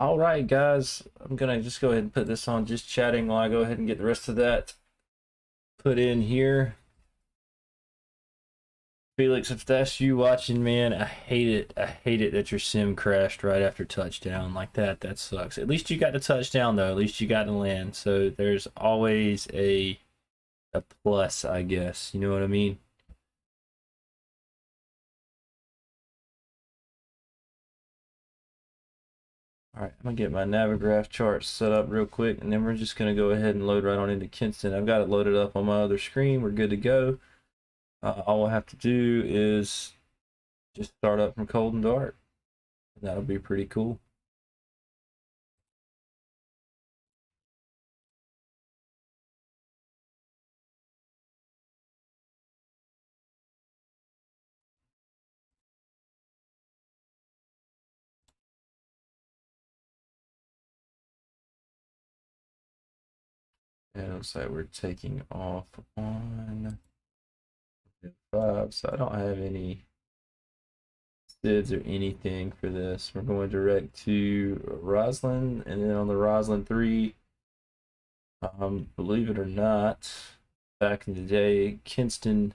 All right, guys, I'm gonna just go ahead and put this on just chatting while I go ahead and get the rest of that put in here. Felix, if that's you watching, man, I hate it. I hate it that your sim crashed right after touchdown like that. That sucks. At least you got the touchdown though. At least you got to land. So there's always a plus, I guess. You know what I mean? All right, I'm gonna get my Navigraph chart set up real quick, and then we're just gonna go ahead and load right on into Kinston. I've got it loaded up on my other screen. We're good to go. All we'll have to do is just start up from cold and dark. That'll be pretty cool. And it looks like we're taking off on 5, so I don't have any SIDs or anything for this. We're going direct to Roslyn, and then on the Roslyn 3, believe it or not, back in the day, Kinston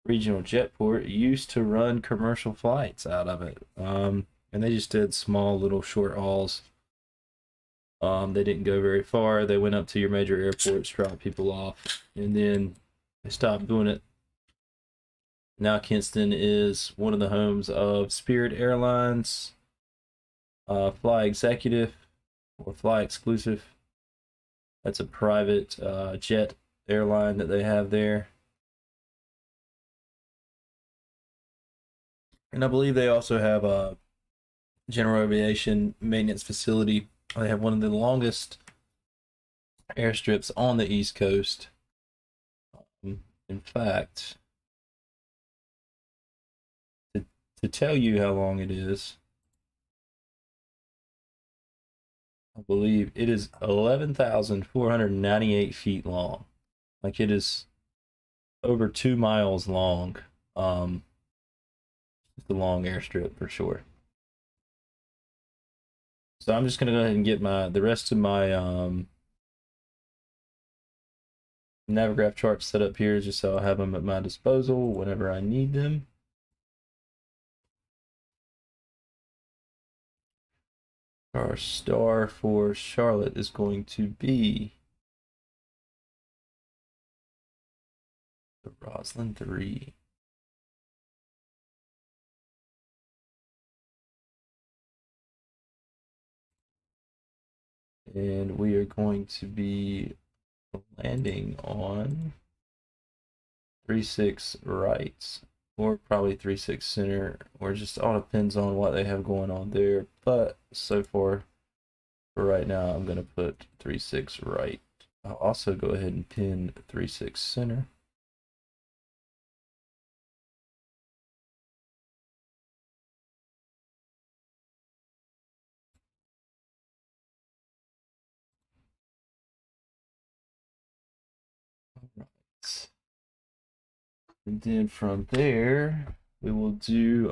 Regional Jetport used to run commercial flights out of it. And they just did small little short hauls. They didn't go very far. They went up to your major airports, dropped people off, and then they stopped doing it. Now Kinston is one of the homes of Spirit Airlines, Fly Executive, or Fly Exclusive. That's a private jet airline that they have there. And I believe they also have a general aviation maintenance facility. They have one of the longest airstrips on the East Coast. In fact, to tell you how long it is, I believe it is 11,498 feet long. Like, it is over 2 miles long. It's a long airstrip for sure. So I'm just gonna go ahead and get the rest of my Navigraph charts set up here, just so I'll have them at my disposal whenever I need them. Our star for Charlotte is going to be the Roslyn 3. And we are going to be landing on 36 right, or probably 36 center, or just all depends on what they have going on there. But so far, for right now, I'm going to put 36 right. I'll also go ahead and pin 36 center. All right. And then from there, we will do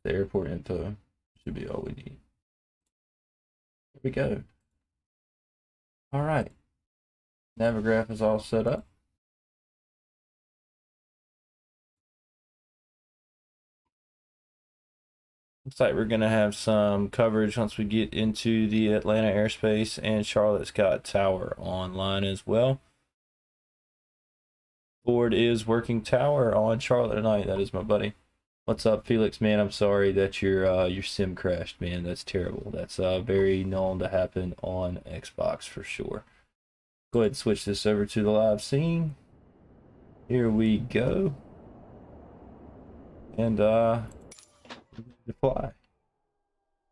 the airport info. Should be all we need. There we go. All right. Navigraph is all set up. Looks like we're going to have some coverage once we get into the Atlanta airspace, and Charlotte's got tower online as well. Board is working tower on Charlotte tonight. That is my buddy. What's up, Felix? Man, I'm sorry that your sim crashed, man. That's terrible. That's very known to happen on Xbox for sure. Go ahead and switch this over to the live scene. Here we go. And fly.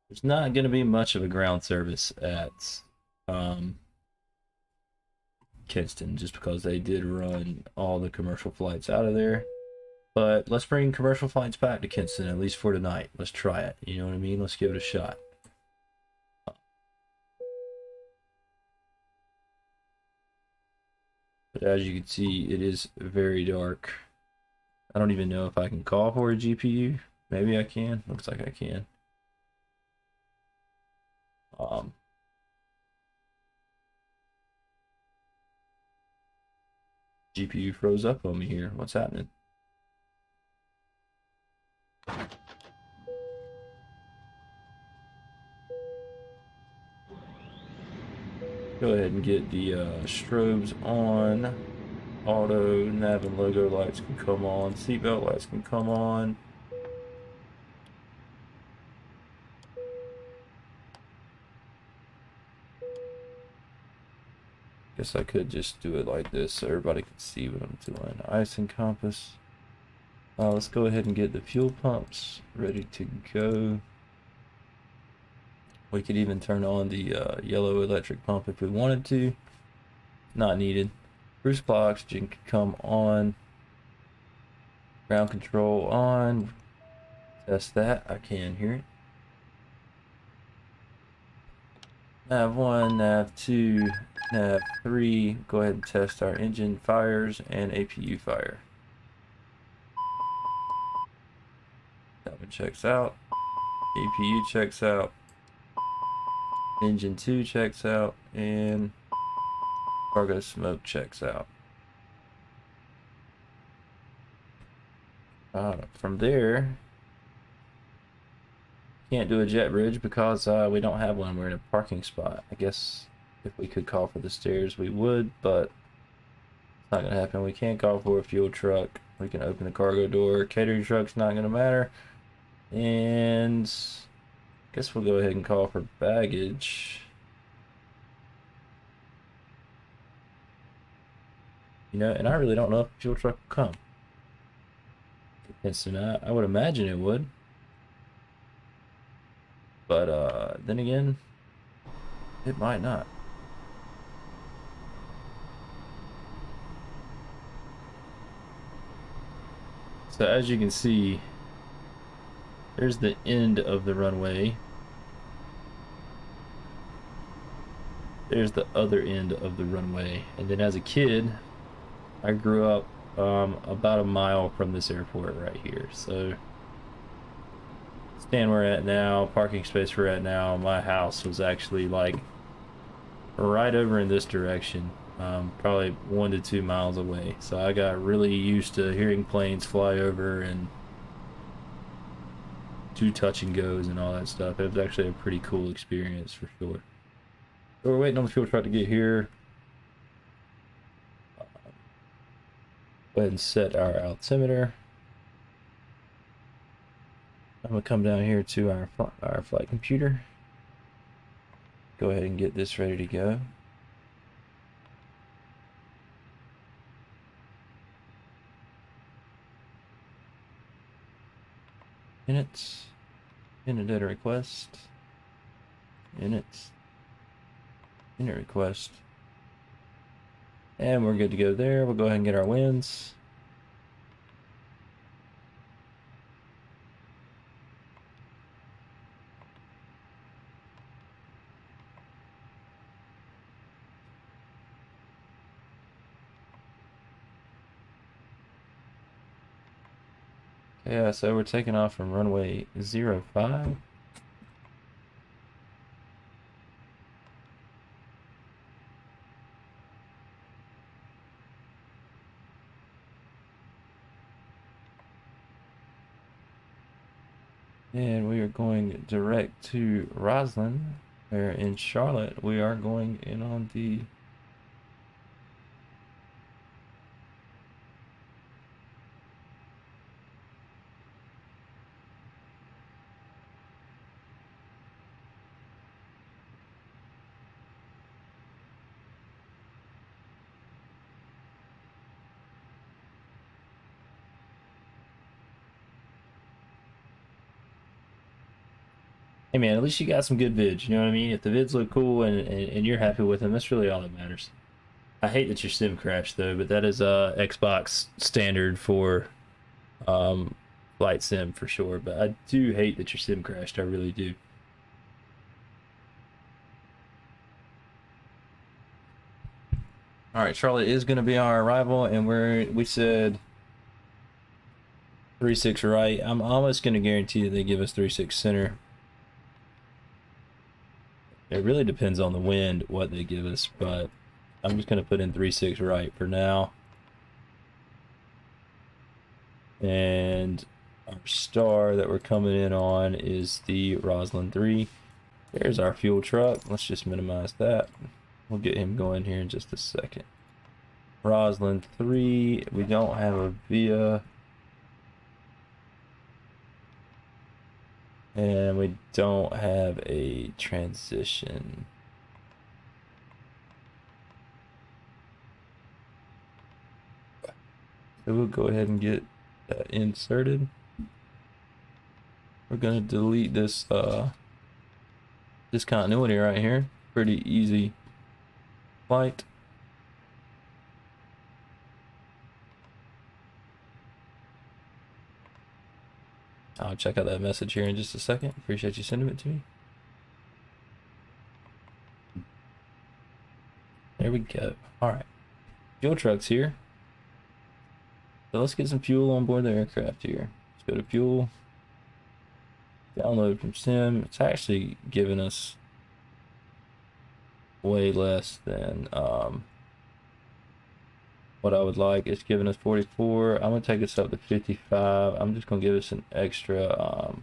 There's not going to be much of a ground service at Kinston, just because they did run all the commercial flights out of there. But let's bring commercial flights back to Kinston, at least for tonight. Let's try it. You know what I mean? Let's give it a shot. But as you can see, it is very dark. I don't even know if I can call for a GPU. Maybe I can. Looks like I can. GPU froze up on me here. What's happening? Go ahead and get the strobes on. Auto, nav and logo lights can come on. Seatbelt lights can come on. Guess I could just do it like this so everybody can see what I'm doing. Ice and compass. Let's go ahead and get the fuel pumps ready to go. We could even turn on the yellow electric pump if we wanted to. Not needed. Cruise supply oxygen can come on. Ground control on. Test that. I can hear it. Nav 1, Nav 2, Nav 3. Go ahead and test our engine fires and APU fire. That one checks out. APU checks out. Engine 2 checks out. And cargo smoke checks out. From there, can't do a jet bridge because we don't have one. We're in a parking spot. I guess if we could call for the stairs, we would, but it's not gonna happen. We can't call for a fuel truck. We can open the cargo door. Catering truck's not gonna matter. And I guess we'll go ahead and call for baggage. You know, and I really don't know if a fuel truck will come. Kinston, I would imagine it would. But then again, it might not. So as you can see, there's the end of the runway. There's the other end of the runway. And then as a kid, I grew up about a mile from this airport right here. So stand we're at now, parking space we're at now, my house was actually like right over in this direction, probably 1 to 2 miles away. So I got really used to hearing planes fly over and do touch and goes and all that stuff. It was actually a pretty cool experience for sure. So we're waiting on the fuel truck to get here. Go ahead and set our altimeter. I'm gonna come down here to our flight computer. Go ahead and get this ready to go. Minutes. Minute data request. Minutes. Minute request. And we're good to go there. We'll go ahead and get our wins. Yeah, so we're taking off from runway 05. And we are going direct to Roslyn, where in Charlotte we are going in on the hey man, at least you got some good vids, you know what I mean? If the vids look cool and you're happy with them, that's really all that matters. I hate that your sim crashed though, but that is Xbox standard for flight sim for sure. But I do hate that your sim crashed, I really do. All right, Charlotte is going to be our arrival, and we said 3-6 right. I'm almost going to guarantee that they give us 3-6 center. It really depends on the wind what they give us, but I'm just going to put in 3-6 right for now. And our star that we're coming in on is the Roslyn 3. There's our fuel truck. Let's just minimize that. We'll get him going here in just a second. Roslyn 3. We don't have a via. And we don't have a transition. So we'll go ahead and get that inserted. We're gonna delete this discontinuity right here. Pretty easy flight. I'll check out that message here in just a second. Appreciate you sending it to me. There we go. All right, fuel truck's here. So let's get some fuel on board the aircraft here. Let's go to fuel. Download from sim. It's actually giving us way less than what I would like. It's giving us 44. I'm gonna take this up to 55. I'm just gonna give us an extra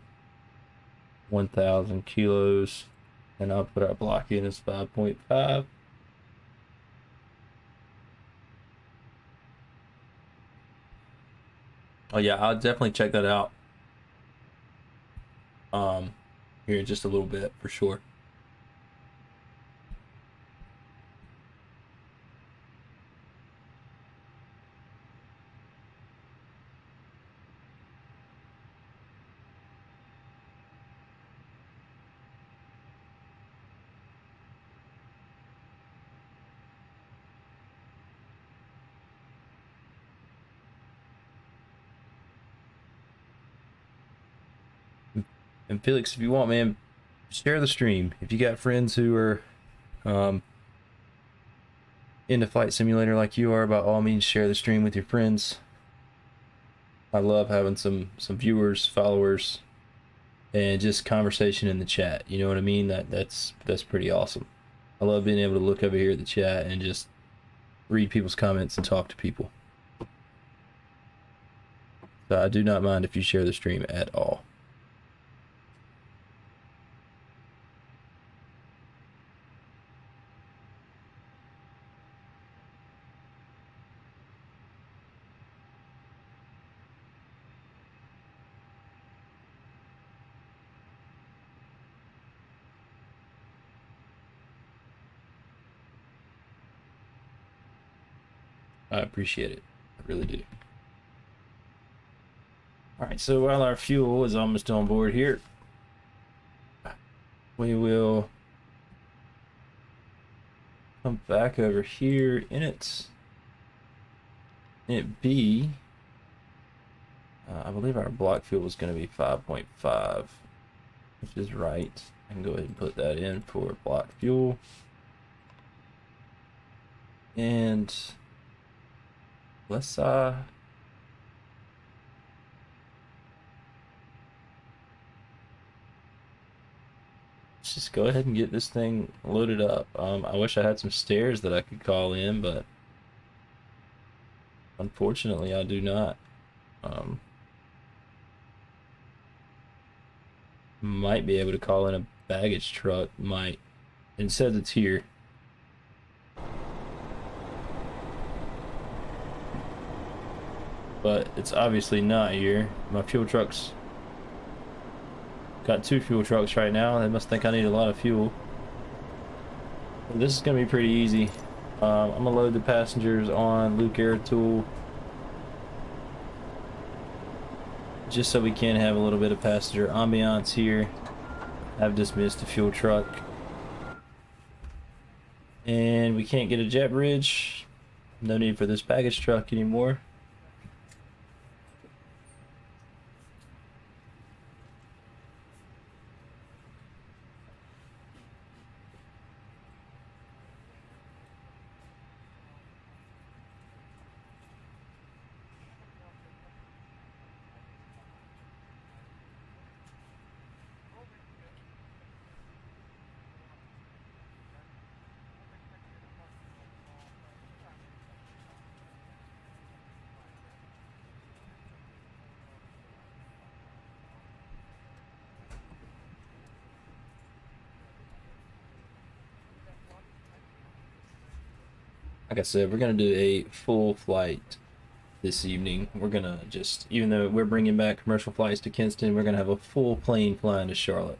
1,000 kilos, and I'll put our block in as 5.5. Oh yeah, I'll definitely check that out here in just a little bit for sure. And Felix, if you want, man, share the stream. If you got friends who are into Flight Simulator like you are, by all means share the stream with your friends. I love having some viewers, followers, and just conversation in the chat. You know what I mean? That's pretty awesome. I love being able to look over here at the chat and just read people's comments and talk to people. So I do not mind if you share the stream at all. I appreciate it. I really do. All right, so while our fuel is almost on board here, we will come back over here in it B. I believe our block fuel is going to be 5.5, which is right. I can go ahead and put that in for block fuel. And let's let's just go ahead and get this thing loaded up. I wish I had some stairs that I could call in, but unfortunately I do not. Might be able to call in a baggage truck. Might. It says it's here. But it's obviously not here. My fuel trucks, got 2 fuel trucks right now. They must think I need a lot of fuel. This is gonna be pretty easy. I'm gonna load the passengers on Luke Air Tool, just so we can have a little bit of passenger ambiance here. I've dismissed the fuel truck, and we can't get a jet bridge. No need for this baggage truck anymore. like I said, we're gonna do a full flight this evening. We're gonna just, even though we're bringing back commercial flights to Kinston, we're gonna have a full plane flying to Charlotte.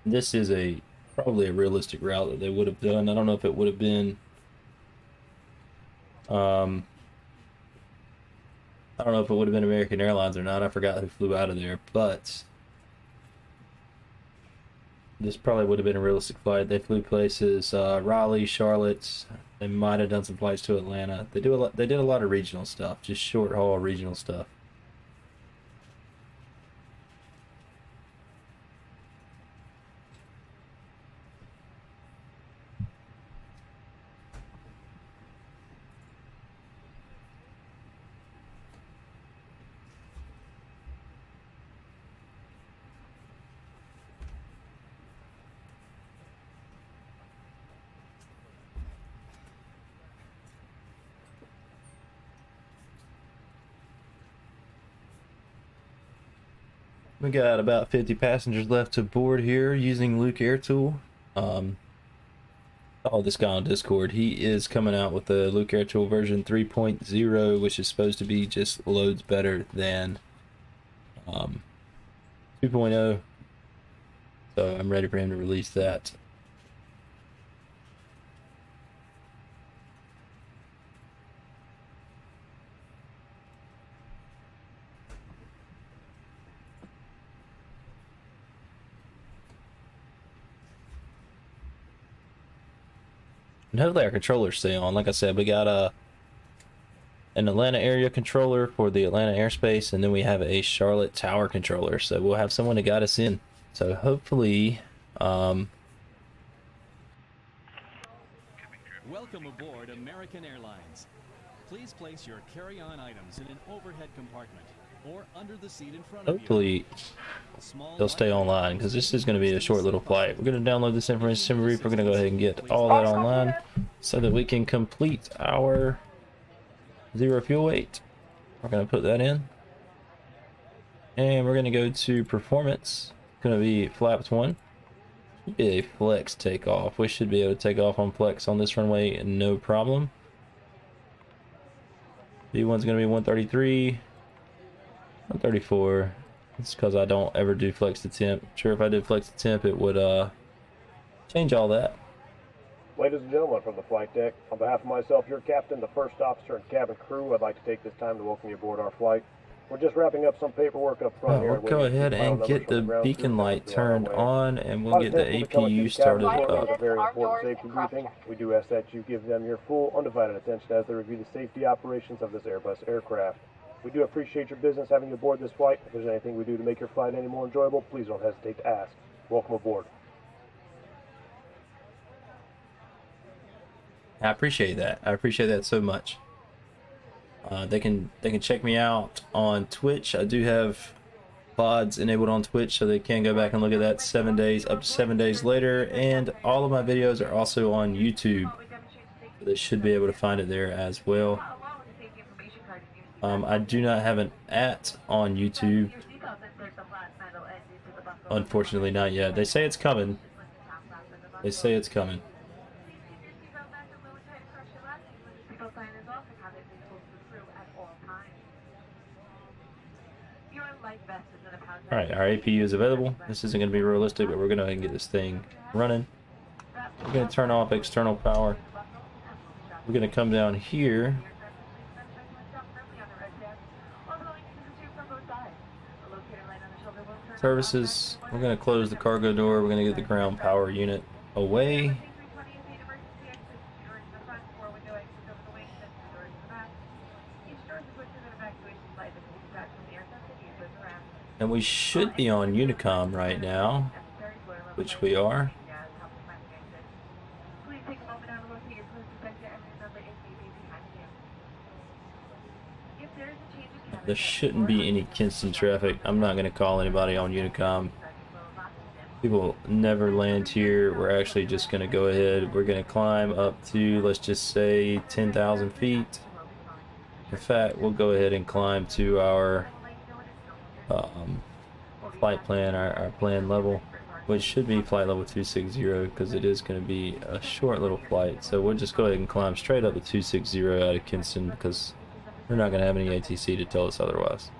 This is probably a realistic route that they would have done. I don't know if it would have been, I don't know if it would have been American Airlines or not. I forgot who flew out of there, but this probably would have been a realistic flight. They flew places, Raleigh, Charlotte. They might have done some flights to Atlanta. They do a lot. They did a lot of regional stuff, just short haul regional stuff. We got about 50 passengers left to board here using Luke Air Tool. Oh, this guy on Discord, he is coming out with the Luke Air Tool version 3.0, which is supposed to be just loads better than 2.0. So I'm ready for him to release that. And hopefully our controllers stay on. Like I said, we got an Atlanta area controller for the Atlanta airspace, and then we have a Charlotte tower controller. So we'll have someone to guide us in. So hopefully, Welcome aboard American Airlines. Please place your carry-on items in an overhead compartment or under the seat in front of you. hopefully they'll stay online, because this is going to be a short little flight. We're going to download this information brief. We're going to go ahead and get all that online so that we can complete our 0 fuel weight. We're going to put that in, and we're going to go to performance. It's going to be flaps 1. Should be a flex takeoff. We should be able to take off on flex on this runway, no problem. V1's going to be 133, 134. It's because I don't ever do flex to temp. Sure, if I did flex to temp, it would change all that. Ladies and gentlemen from the flight deck, on behalf of myself, your captain, the first officer, and cabin crew, I'd like to take this time to welcome you aboard our flight. We're just wrapping up some paperwork up front here. We'll go ahead and get the beacon light turned on, and we'll get the APU started up. A very important safety briefing. We do ask that you give them your full, undivided attention as they review the safety operations of this Airbus aircraft. We do appreciate your business having you aboard this flight. If there's anything we do to make your flight any more enjoyable, please don't hesitate to ask. Welcome aboard. I appreciate that. I appreciate that so much. They can check me out on Twitch. I do have VODs enabled on Twitch, so they can go back and look at that 7 days, up to 7 days later. And all of my videos are also on YouTube. So they should be able to find it there as well. I do not have an on YouTube. Unfortunately, not yet. They say it's coming. They say it's coming. Alright, our APU is available. This isn't going to be realistic, but we're going to go ahead and get this thing running. We're going to turn off external power. We're going to come down here. Services. We're going to close the cargo door. We're going to get the ground power unit away. And we should be on Unicom right now, which we are. There shouldn't be any Kinston traffic. I'm not going to call anybody on Unicom. People never land here. We're actually just going to go ahead. We're going to climb up to, let's just say, 10,000 feet. In fact, we'll go ahead and climb to our flight plan, our plan level. which should be flight level 260 because it is going to be a short little flight. So we'll just go ahead and climb straight up to 260 out of Kinston because we're not going to have any ATC to tell us otherwise.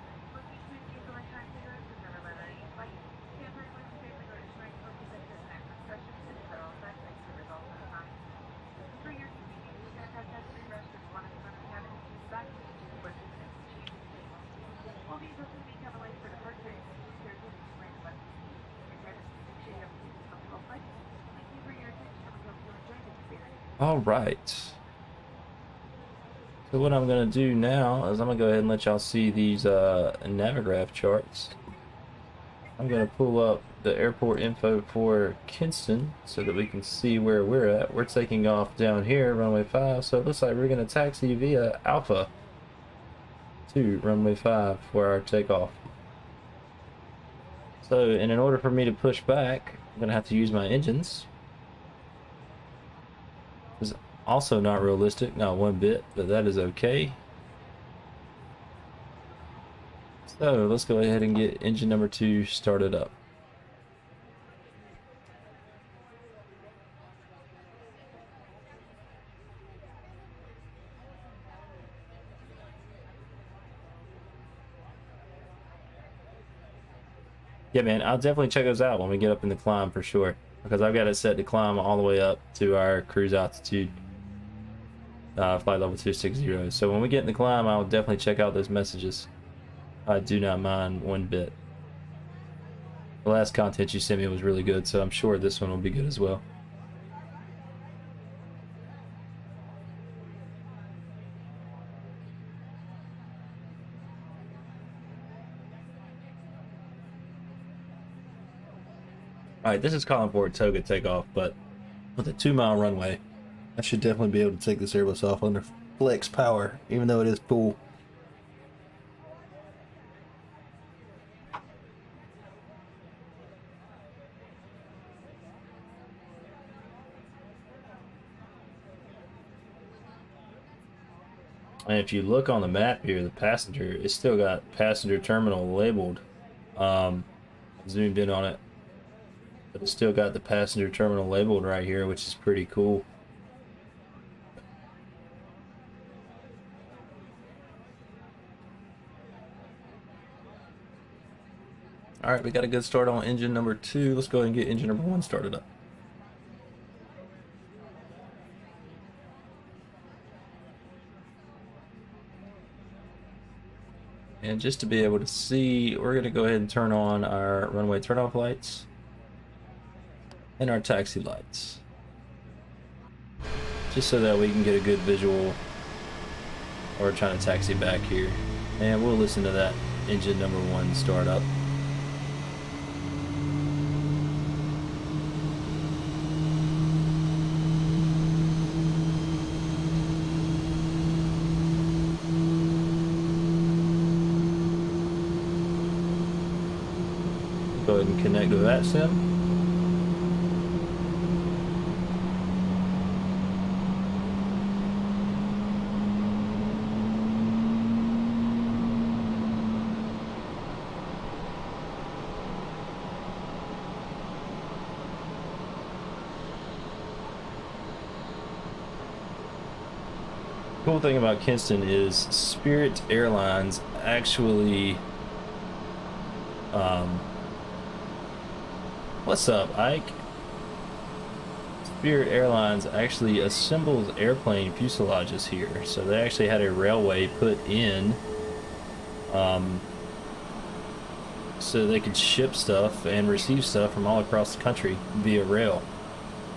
All right. So what I'm gonna do now is I'm gonna go ahead and let y'all see these Navigraph charts. I'm gonna pull up the airport info for Kinston so that we can see where we're at. We're taking off down here, runway 5. So it looks like we're gonna taxi via Alpha to runway 5 for our takeoff. So, and in order for me to push back, I'm gonna have to use my engines. It's also not realistic, not one bit, but that is okay. So let's go ahead and get engine number 2 started up. Yeah, man, I'll definitely check those out when we get up in the climb for sure, because I've got it set to climb all the way up to our cruise altitude, flight level 260. So when we get in the climb, I'll definitely check out those messages. I do not mind one bit. The last content you sent me was really good, so I'm sure this one will be good as well. Alright, this is calling for a toga takeoff, but with a 2-mile runway, I should definitely be able to take this Airbus off under flex power, even though it is full. And if you look on the map here, the passenger, it's still got passenger terminal labeled. Zoomed in on it. But it's still got the passenger terminal labeled right here, which is pretty cool. Alright, we got a good start on engine number 2. Let's go ahead and get engine number 1 started up. And just to be able to see, we're going to go ahead and turn on our runway turnoff lights and our taxi lights, just so that we can get a good visual. We're trying to taxi back here, and we'll listen to that engine number 1 start up. Go ahead and connect with that sim. Cool thing about Kinston is Spirit Airlines actually what's up, Ike? Spirit Airlines actually assembles airplane fuselages here, so they actually had a railway put in so they could ship stuff and receive stuff from all across the country via rail.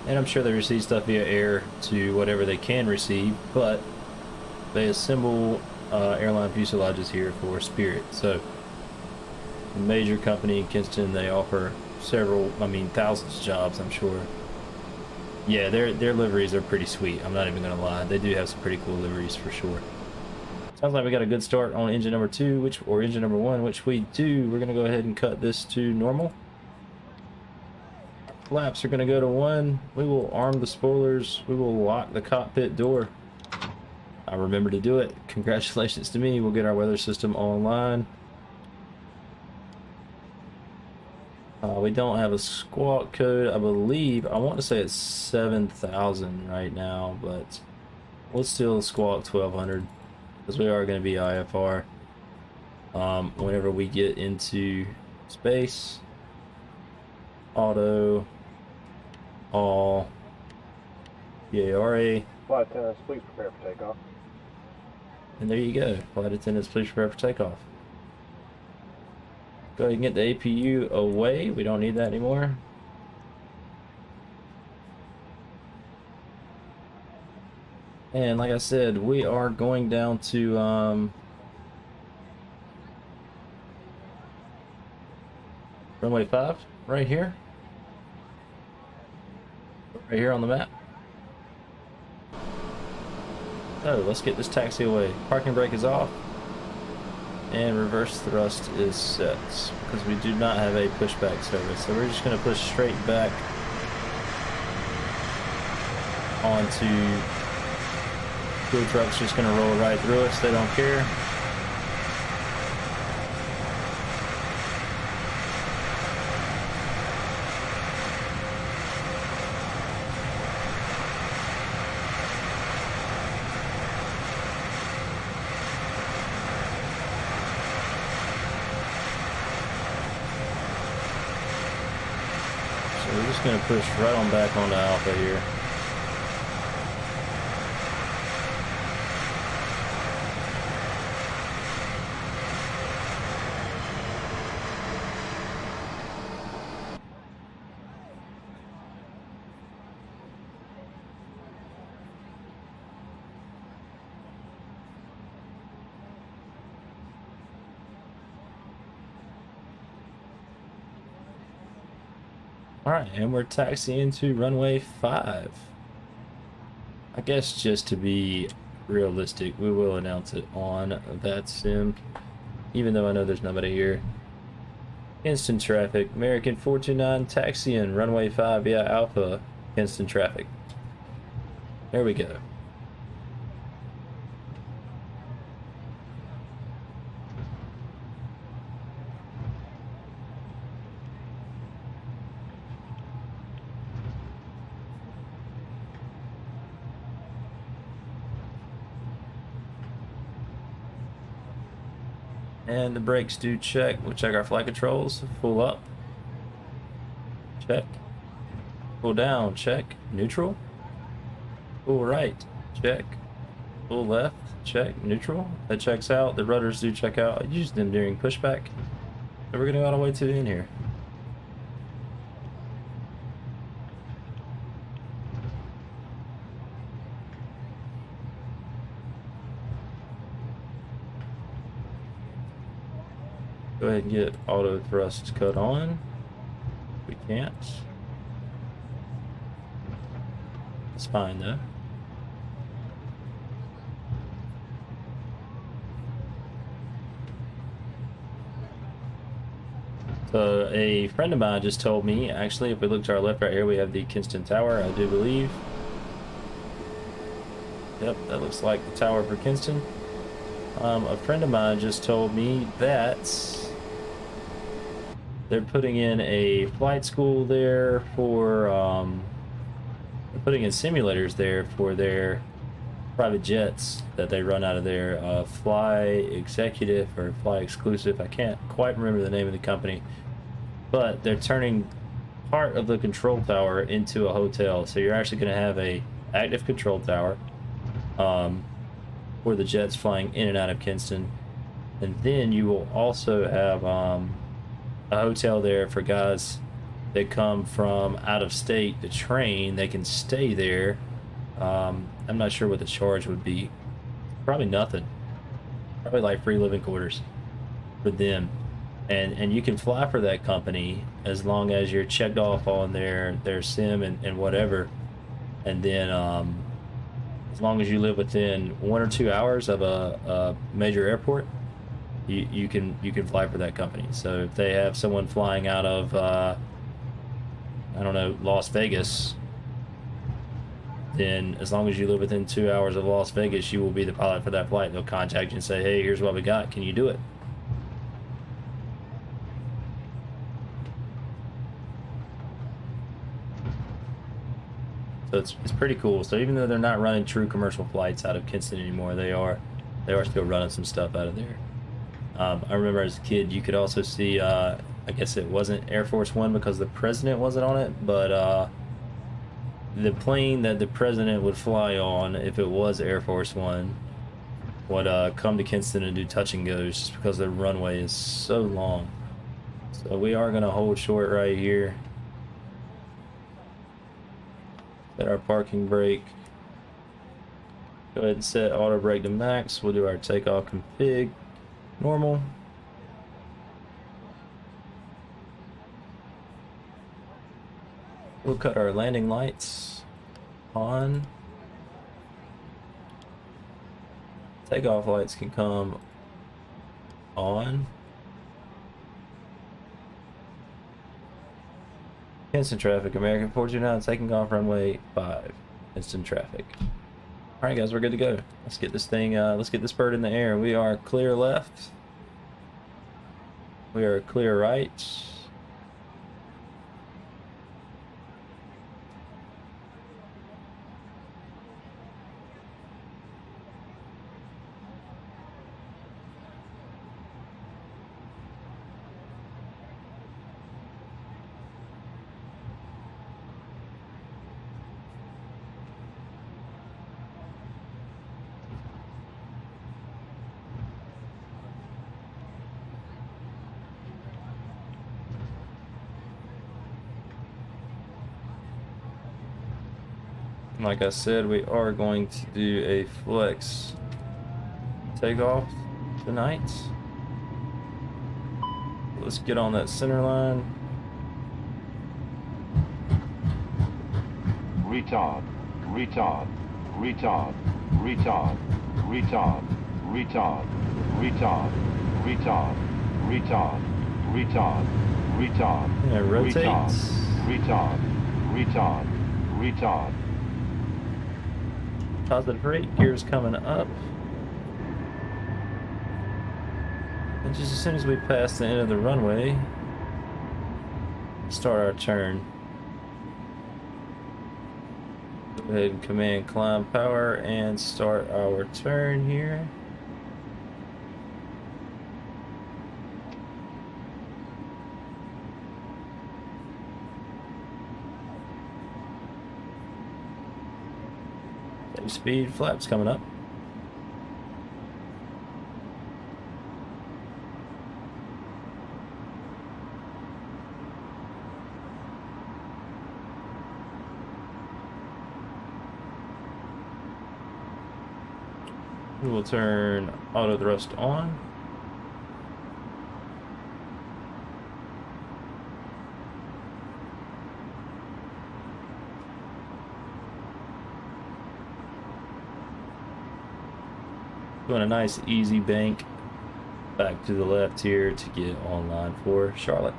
And I'm sure they receive stuff via air to whatever they can receive, but they assemble airline fuselages here for Spirit. So a major company in Kinston, they offer several, thousands of jobs, I'm sure. Yeah, their liveries are pretty sweet, I'm not even gonna lie. They do have some pretty cool liveries for sure. Sounds like we got a good start on engine number 2, or engine number 1, which we do. We're gonna go ahead and cut this to normal. Flaps are gonna go to 1. We will arm the spoilers. We will lock the cockpit door. I remember to do it. Congratulations to me. We'll get our weather system online. We don't have a squawk code. I believe, I want to say it's 7,000 right now, but we'll still squawk 1,200 because we are going to be IFR whenever we get into space. Auto, all, PARA. Flight attendants, please prepare for takeoff. And there you go. Flight attendants, please prepare for takeoff. Go ahead and get the APU away. We don't need that anymore. And like I said, we are going down to runway 5 right here. Right here on the map. So let's get this taxi away. Parking brake is off. And reverse thrust is set because we do not have a pushback service. So we're just going to push straight back onto fuel trucks. Just going to roll right through us. They don't care. We're just going to push right on back onto Alpha here. Alright, and we're taxiing to runway 5. I guess just to be realistic, we will announce it on that sim, even though I know there's nobody here. Kinston traffic, American 429 taxiing, runway 5 via Alpha, Kinston traffic. There we go. And the brakes do check. We'll check our flight controls. Full up. Check. Full down. Check. Neutral. Full right. Check. Full left. Check. Neutral. That checks out. The rudders do check out. I use them during pushback. So we're going to go all the way to the end here. Go ahead and get auto thrust cut on. We can't. It's fine though. So a friend of mine just told me, actually, if we look to our left right here, we have the Kinston Tower, I do believe. Yep, that looks like the tower for Kinston. A friend of mine just told me that they're putting in a flight school there for, they're putting in simulators there for their private jets that they run out of there. Fly Executive or Fly Exclusive, I can't quite remember the name of the company, but they're turning part of the control tower into a hotel. So you're actually going to have a active control tower for the jets flying in and out of Kinston, and then you will also have a hotel there for guys that come from out of state to train. They can stay there. I'm not sure what the charge would be. Probably nothing. Probably like free living quarters for them, and you can fly for that company as long as you're checked off on their sim and whatever, and then as long as you live within 1 or 2 hours of a major airport, you can fly for that company. So if they have someone flying out of I don't know, Las Vegas, then as long as you live within 2 hours of Las Vegas, you will be the pilot for that flight. They'll contact you and say, hey, here's what we got, can you do it? So it's pretty cool. So even though they're not running true commercial flights out of Kinston anymore, they are still running some stuff out of there. I remember as a kid, you could also see, I guess it wasn't Air Force One because the president wasn't on it, but the plane that the president would fly on, if it was Air Force One, would come to Kinston and do touch and goes just because the runway is so long. So we are going to hold short right here. Set our parking brake. Go ahead and set auto brake to max. We'll do our takeoff config normal. We'll cut our landing lights on. Takeoff lights can come on. Instant traffic, American 429 taking off runway 5. Instant traffic. Alright guys, we're good to go. Let's get this thing, let's get this bird in the air. We are clear left. We are clear right. Like I said, we are going to do a flex takeoff tonight. Let's get on that center line. Retard, retard, retard, retard, retard, retard, retard, retard, retard, retard, retard, Yeah, rotate. retard, retard, retard. Positive rate, gears coming up. And just as soon as we pass the end of the runway, start our turn. Go ahead and command climb power and start our turn here. Same speed, flaps coming up. We will turn auto thrust on. Doing a nice easy bank back to the left here to get online for Charlotte.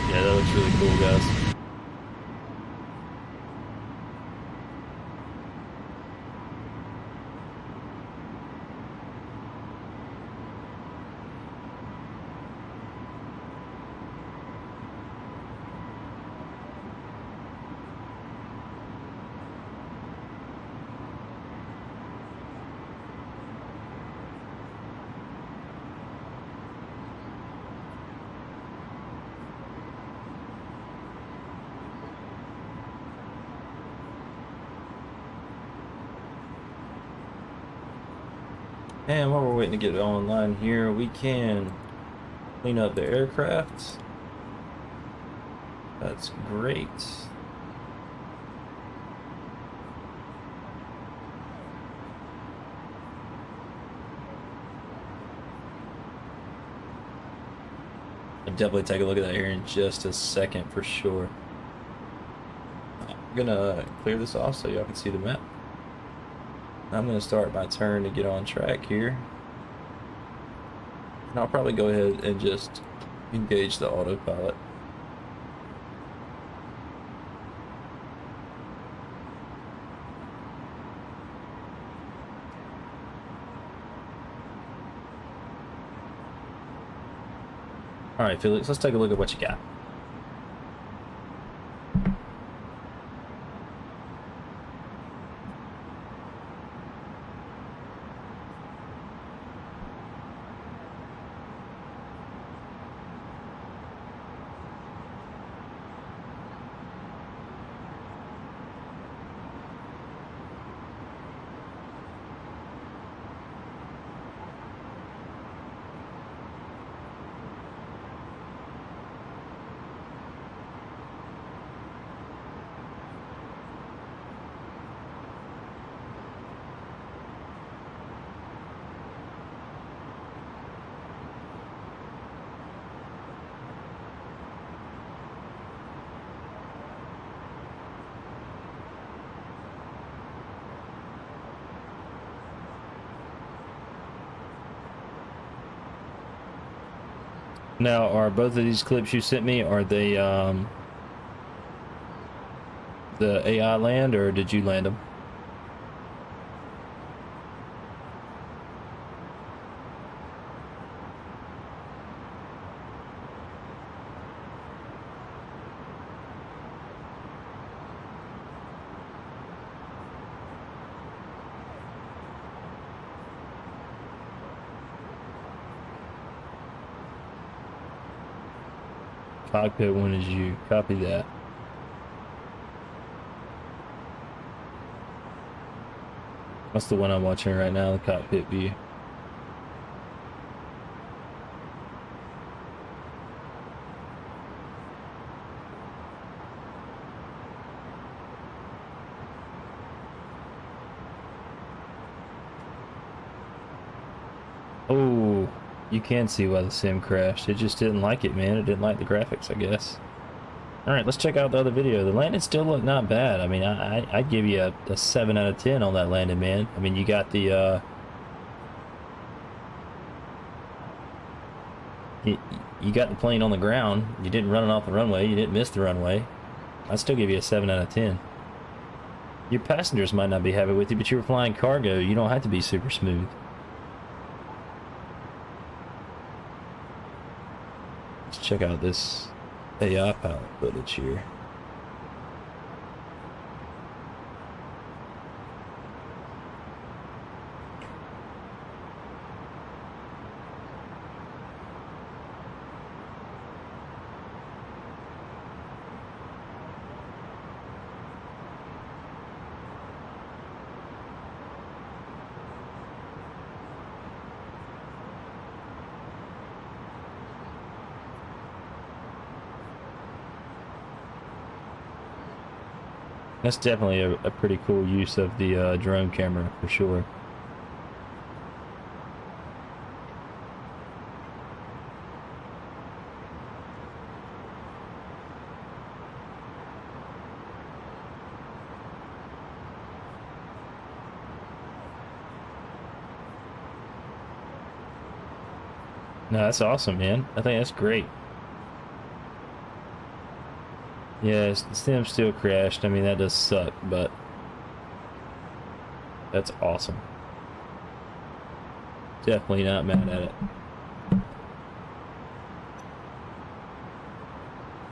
Yeah, that looks really cool, guys. And while we're waiting to get it online here, we can clean up the aircraft. That's great. I'll definitely take a look at that here in just a second for sure. I'm gonna clear this off so y'all can see the map. I'm going to start my turn to get on track here. And I'll probably go ahead and just engage the autopilot. All right, Felix, let's take a look at what you got. Now, are both of these clips you sent me, are they the AI land, or did you land them? Cockpit one is you. Copy that. That's the one I'm watching right now, the cockpit view. Oh, you can see why the sim crashed. It just didn't like it, man. It didn't like the graphics, I guess. Alright, let's check out the other video. The landing still looked not bad. I mean, I'd give you a 7 out of 10 on that landing, man. I mean, you got the, you got the plane on the ground. You didn't run it off the runway. You didn't miss the runway. I'd still give you a 7 out of 10. Your passengers might not be happy with you, but you were flying cargo. You don't have to be super smooth. Let's check out this AI pilot footage here. That's definitely a pretty cool use of the drone camera, for sure. No, that's awesome, man. I think that's great. Yes, the sim still crashed. I mean, that does suck, but that's awesome. Definitely not mad at it.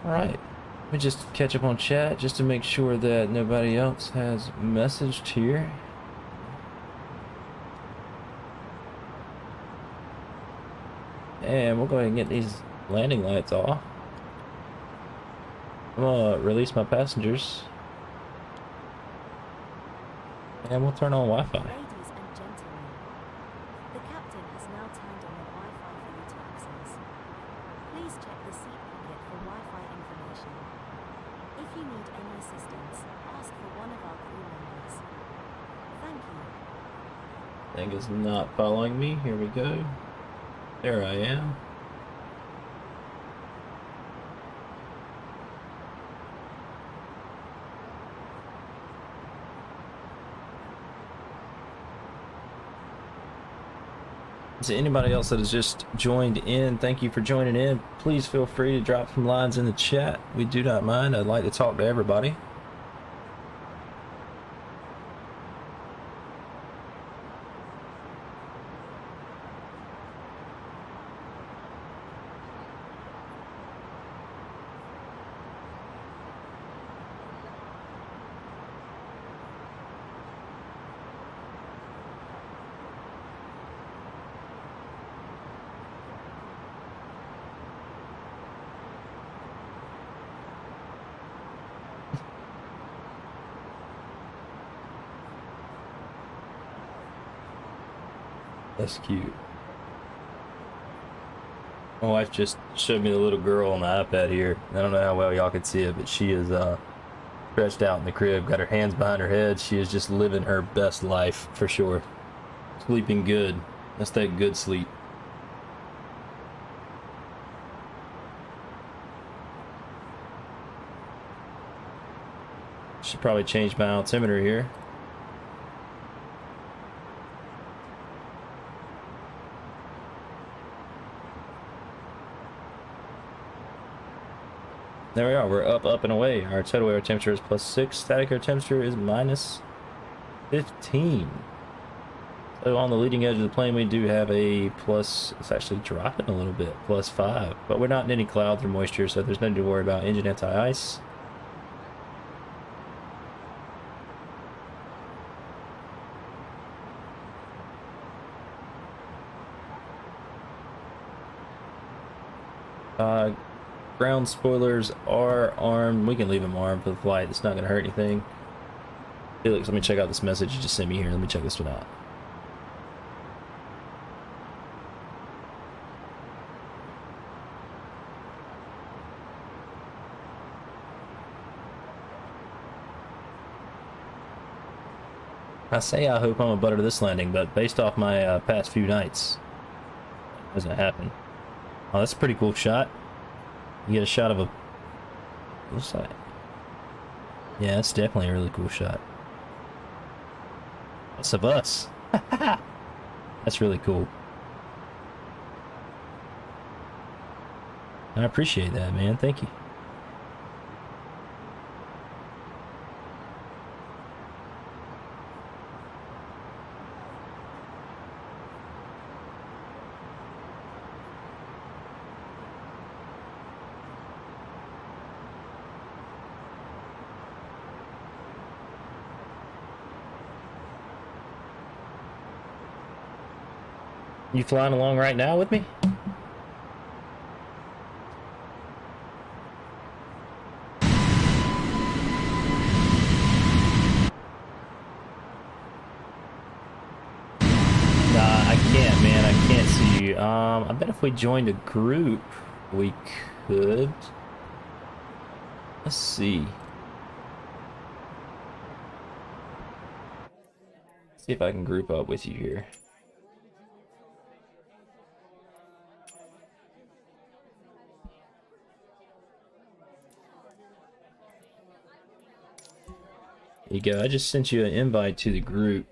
Alright, let me just catch up on chat just to make sure that nobody else has messaged here. And we'll go ahead and get these landing lights off. I'm gonna release my passengers. And we'll turn on Wi-Fi. Ladies and gentlemen, the captain has now turned on the Wi-Fi for you to access. Please check the seat pocket for Wi-Fi information. If you need any assistance, ask for one of our crew members. Thank you. Thing is not following me. Here we go. There I am. To anybody else that has just joined in, thank you for joining in. Please feel free to drop some lines in the chat. We do not mind. I'd like to talk to everybody. That's cute. My wife just showed me the little girl on the iPad here. I don't know how well y'all can see it, but she is stretched out in the crib, got her hands behind her head. She is just living her best life for sure. Sleeping good. That's that good sleep. Should probably change my altimeter here. There we are, we're up and away. Our total air temperature is +6, static air temperature is -15. So on the leading edge of the plane we do have a plus, it's actually dropping a little bit, +5. But we're not in any clouds or moisture, so there's nothing to worry about. Engine anti-ice. Ground spoilers are armed. We can leave them armed for the flight. It's not going to hurt anything. Felix, let me check out this message you just sent me here. Let me check this one out. I say I hope I'm a butter to this landing, but based off my past few nights, it doesn't happen. Oh, that's a pretty cool shot. You get a shot of a... Looks like... Yeah, that's definitely a really cool shot. That's a bus. That's really cool. I appreciate that, man. Thank you. You flying along right now with me? I can't, man. I can't see you. I bet if we joined a group, we could. Let's see. See if I can group up with you here. There you go. I just sent you an invite to the group.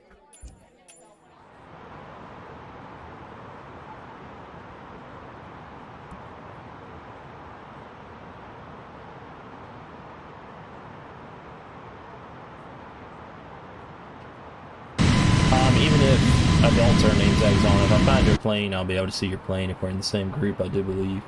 Even if I don't turn name tags on, if I find your plane, I'll be able to see your plane if we're in the same group, I do believe.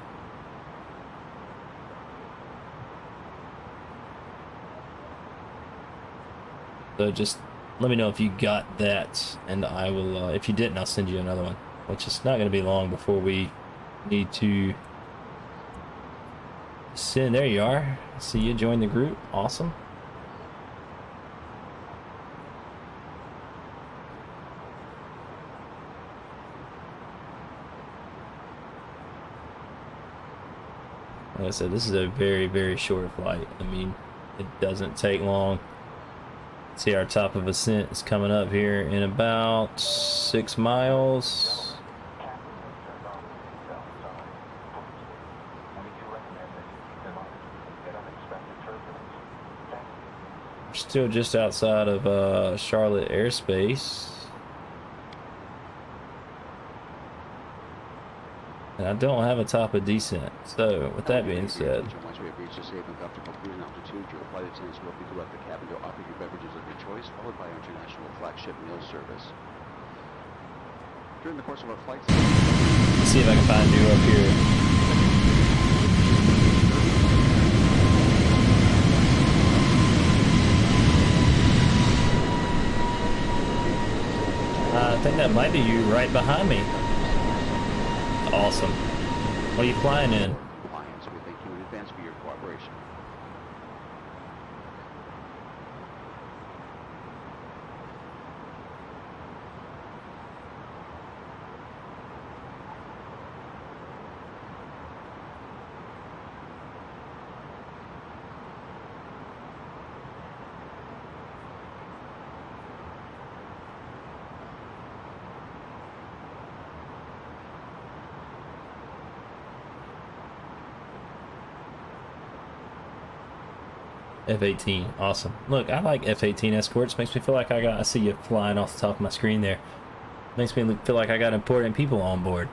So just let me know if you got that, and I will, if you didn't, I'll send you another one. Which is not going to be long before we need to send. There you are. See you join the group. Awesome. Like I said, this is a very, very short flight. I mean, it doesn't take long. See, our top of ascent is coming up here in about 6 miles. We're still just outside of Charlotte airspace. I don't have a top of descent. So, with that being said, Once we have reached a safe and comfortable cruising altitude, your flight attendants will pick you up the cabin to offer you beverages of your choice, followed by our international flagship meal service. During the course of our flights, let's see if I can find you up here. I think that might be you right behind me. Awesome. What are you flying in? compliance, we thank you in advance for your cooperation. F-18, awesome. Look, I like F-18 escorts. Makes me feel like I see you flying off the top of my screen there. Makes me feel like I got important people on board.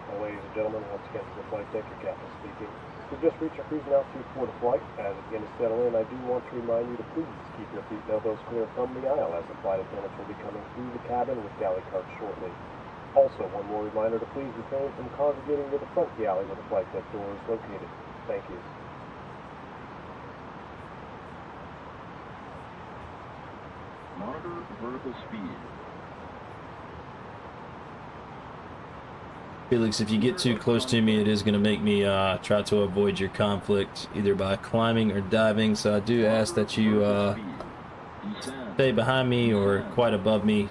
Well, ladies and gentlemen, once again to the flight deck, your captain speaking. We've just reached our cruising altitude for the flight. As it begins to settle in, I do want to remind you to please keep your seat elbows clear from the aisle, as the flight attendants will be coming through the cabin with galley carts shortly. Also, one more reminder to please refrain from congregating near the front galley where the flight deck door is located. Thank you. Monitor vertical speed. Felix, if you get too close to me, it is going to make me try to avoid your conflict, either by climbing or diving. So I do ask that you stay behind me or quite above me,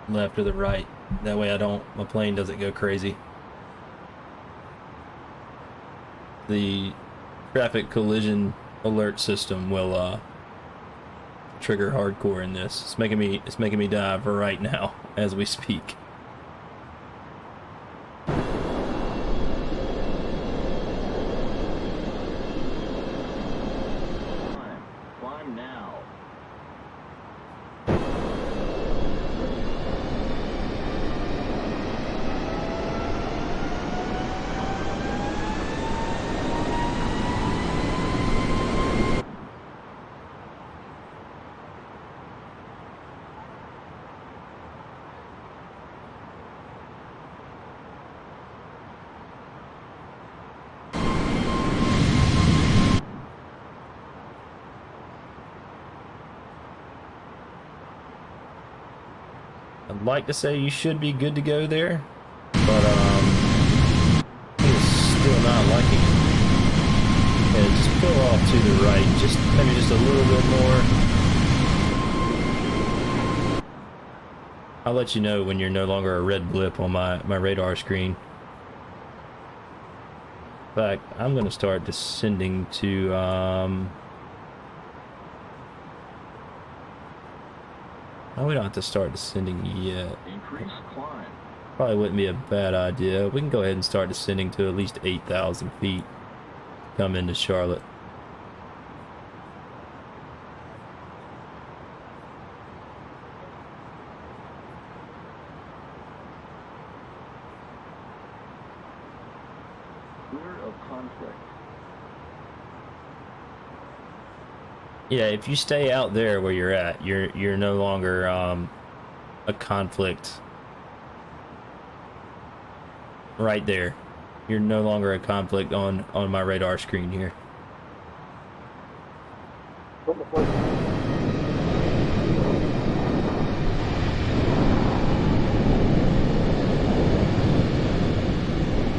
left or the right. That way my plane doesn't go crazy. The traffic collision alert system will trigger hardcore in this. It's making me dive right now as we speak. Climb now. I'd like to say you should be good to go there, but it's still not liking it. Yeah, just pull off to the right, maybe just a little bit more. I'll let you know when you're no longer a red blip on my radar screen. In fact, I'm going to start descending to oh, we don't have to start descending yet. Increase climb. Probably wouldn't be a bad idea. We can go ahead and start descending to at least 8,000 feet. Come into Charlotte. Clear of conflict. Yeah, if you stay out there where you're at, you're no longer a conflict. Right there, you're no longer a conflict on my radar screen here. From the flight.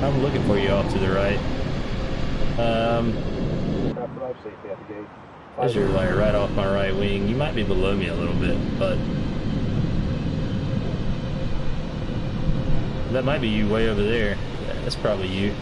I'm looking for you off to the right. Craft arrived safely at the gate. As you're like right off my right wing, you might be below me a little bit, but that might be you way over there. Yeah, that's probably you.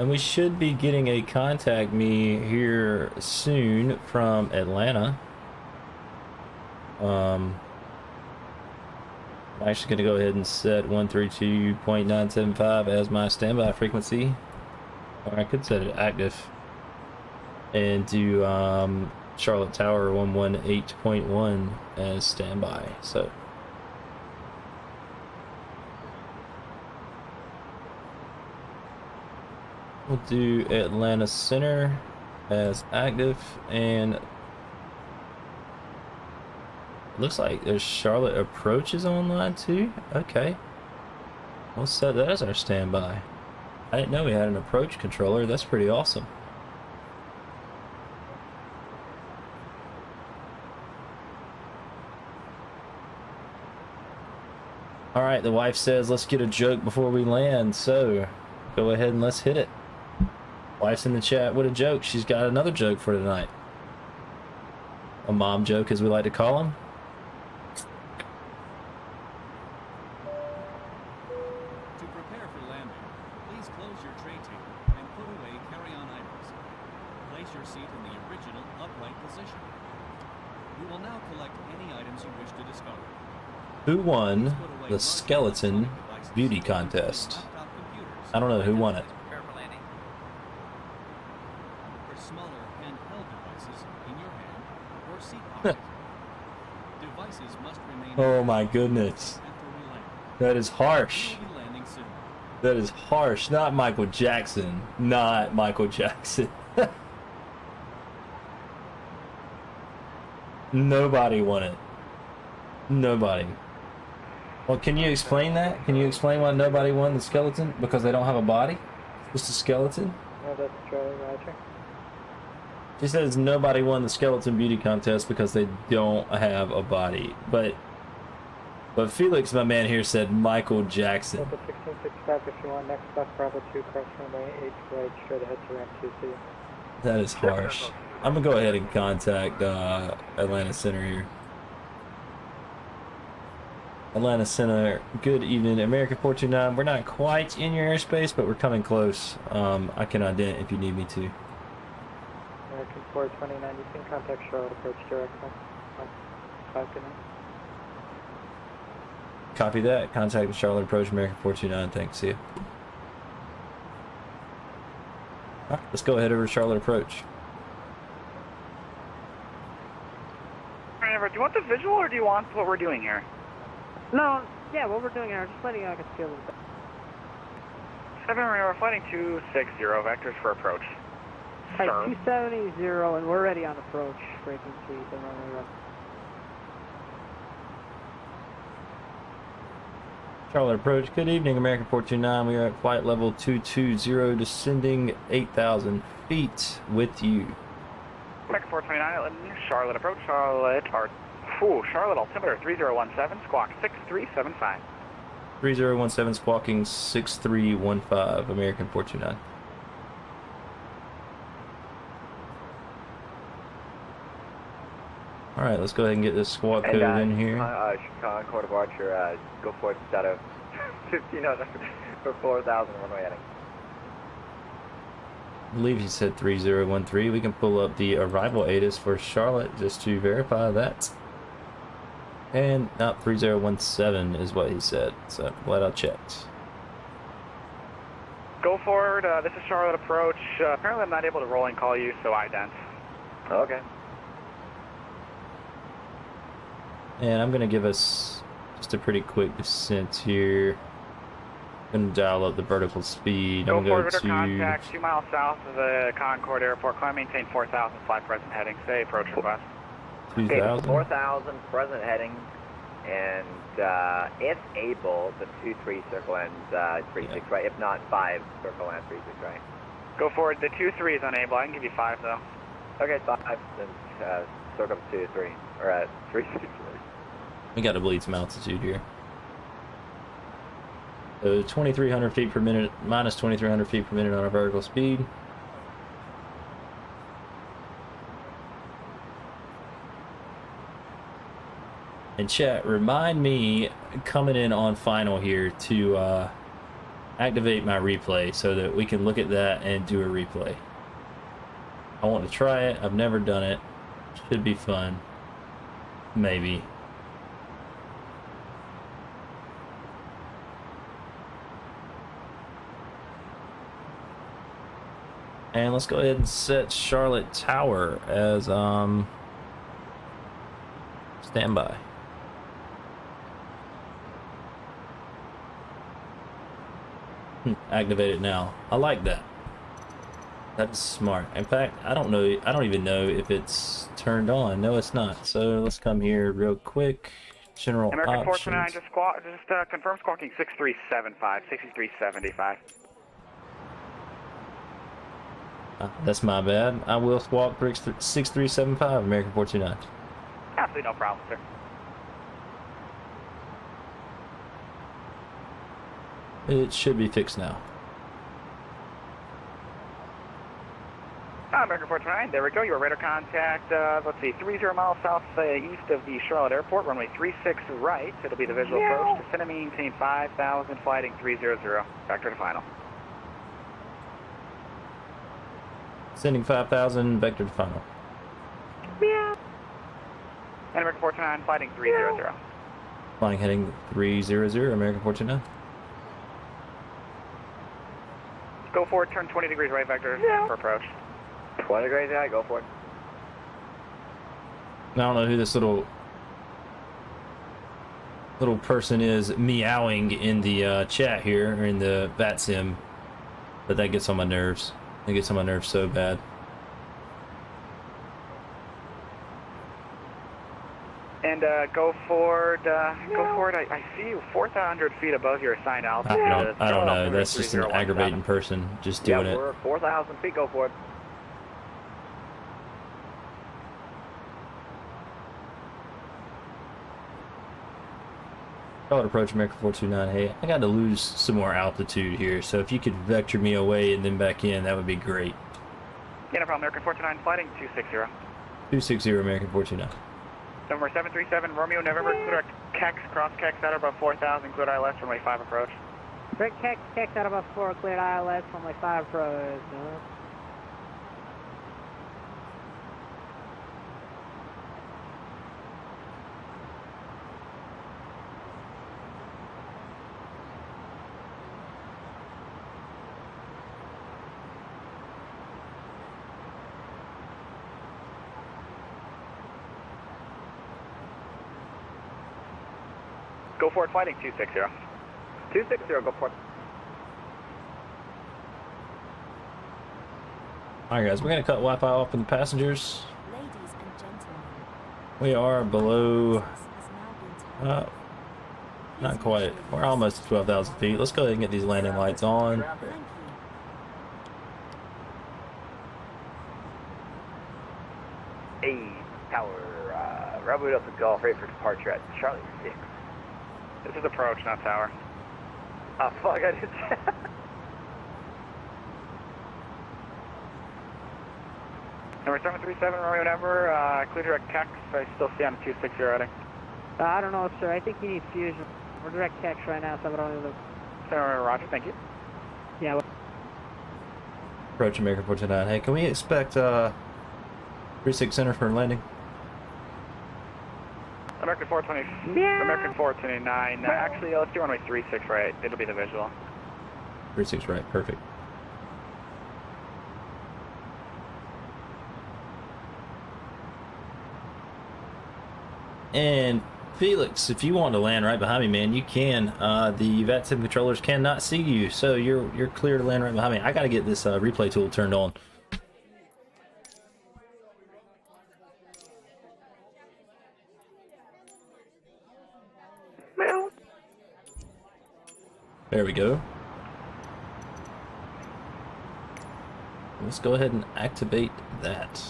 And we should be getting a contact me here soon from Atlanta. I'm actually going to go ahead and set 132.975 as my standby frequency. Or I could set it active. And do Charlotte Tower 118.1 as standby. So we'll do Atlanta Center as active, and looks like there's Charlotte Approaches online too. Okay, we'll set that as our standby. I didn't know we had an approach controller. That's pretty awesome. All right, the wife says let's get a joke before we land, so go ahead and let's hit it. Wife's in the chat with a joke. She's got another joke for tonight. A mom joke, as we like to call them. To prepare for landing, please close your tray table and put away carry-on items. Place your seat in the original upright position. We will now collect any items you wish to discard. Who won the skeleton beauty contest? I don't know who won it. For smaller handheld devices in your hand or seat pocket. Devices must remain. Oh my goodness. after we land. That is harsh. We'll be landing soon. That is harsh. Not Michael Jackson. Not Michael Jackson. Nobody won it. Nobody. Well, can you explain that? Can you explain why nobody won the skeleton? Because they don't have a body? Just a skeleton? No, that's Charlie, Roger. She says nobody won the skeleton beauty contest because they don't have a body. But Felix, my man here, said Michael Jackson. Delta 1665, if you want, next stop, Bravo 2, cross runway 8 right, straight ahead to ramp 2C. That is harsh. I'm gonna go ahead and contact Atlanta Center here. Atlanta Center, good evening. American 429, we're not quite in your airspace, but we're coming close. I can ident if you need me to. American 429, you can contact Charlotte Approach directly. Copy that. Copy that. Contact Charlotte Approach, American 429. Thanks. See you. All right, let's go ahead over to Charlotte Approach. Do you want the visual or do you want what we're doing here? No, yeah, what we're doing here, just letting you know I can feel it. 7 we're flighting 260, vectors for approach. Hi, Sir. 270, and we're ready on approach frequency, the runway left. Charlotte Approach, good evening, American 429. We are at flight level 220, descending 8,000 feet with you. American 429, Charlotte Approach, Charlotte altimeter 3017, squawk 6375. 3017 squawking 6315, American 429. All right, let's go ahead and get this squawk code in here. Concord of Archer, go for it instead of 15 for 4,000 runway heading. I believe he said 3013. We can pull up the arrival ATIS for Charlotte just to verify that. And not 3017 is what he said, so glad I checked. Go forward, this is Charlotte Approach. Apparently I'm not able to rolling call you, so ident. Okay. And I'm going to give us just a pretty quick descent here. I'm going to dial up the vertical speed. Go I'm forward going with our contact 2 miles south of the Concord Airport. Climb, maintain 4,000, fly present heading. Say approach request. 2000. 4,000 present heading, and if able, the 23 circle ends 36 right. If not, 5 circle ends 36 right. Go forward, the 23 is unable. I can give you 5 though. Okay, 5, then circle 23, or 36. We got to bleed some altitude here. So 2,300 feet per minute, minus 2,300 feet per minute on our vertical speed. And chat, remind me coming in on final here to activate my replay so that we can look at that and do a replay. I want to try it. I've never done it. Should be fun. Maybe. And let's go ahead and set Charlotte Tower as standby. Activate it now. I like that. That's smart. In fact, I don't even know if it's turned on. No, it's not. So let's come here real quick. General American options. 429, just confirm squawking 6375, 6375. That's my bad. I will squawk 6375, American 429. Absolutely no problem, sir. It should be fixed now. American 429, there we go. Your radar contact, let's see, 30 miles south east of the Charlotte Airport, runway 36 right. It'll be the visual approach. Descend and maintain 5,000, flighting 300. Vector to final. Sending 5,000, vector to final. And American 429, flighting 300. Flying heading 300, American 429. Go forward, turn 20 degrees right vector for approach. 20 degrees right, go for it. I don't know who this little person is meowing in the chat here, or in the VATSIM, but that gets on my nerves. It gets on my nerves so bad. And go forward, I see you 4,000 feet above your assigned altitude. I don't know, that's just an aggravating person just doing it. We're 4,000 feet, go for it. Charlotte approach American 429. Hey, I got to lose some more altitude here, so if you could vector me away and then back in, that would be great. Yeah, no problem. American 429, flighting 260. 260 American 429. Number 737, Romeo, November, clear Kex, cross Kex out above 4,000, cleared ILS, runway 5 approach. Great Kex out above 4, cleared ILS, runway 5 approach. No. Go forward, flighting 260. 260, go for it. Alright guys, we're going to cut Wi-Fi off for the passengers. Ladies and gentlemen, We are below, access has now been turned. not quite, we're almost at 12,000 feet. Let's go ahead and get these landing lights on. Thank you. Hey, Tower, Bravo Delta Golf, ready for departure at Charlie 6. This is approach, not tower. Oh, fuck, I did Number 737, Romeo, November, clear direct Kex, I still see on a 260 rating. I don't know, sir. I think you need fusion. We're direct Kex right now, so I don't look. Roger, thank you. Yeah, well, Approach American 429. Hey, can we expect 36 center for landing? American 420, American 429, actually, let's do runway 36 right, it'll be the visual. 36 right, perfect. And Felix, if you want to land right behind me, man, you can. The VATSIM controllers cannot see you, so you're clear to land right behind me. I got to get this replay tool turned on. There we go. Let's go ahead and activate that.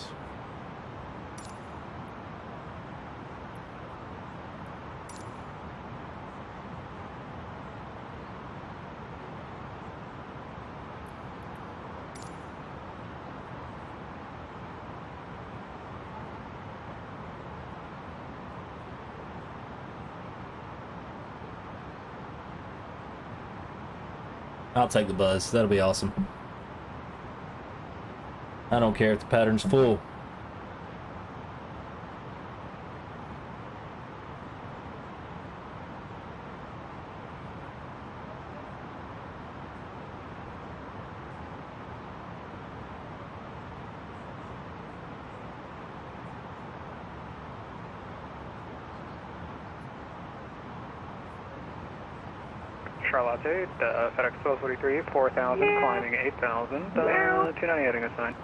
I'll take the buzz. That'll be awesome. I don't care if the pattern's full. Charlotte, FedEx 1243, 4,000, climbing 8,000, 290 heading assigned.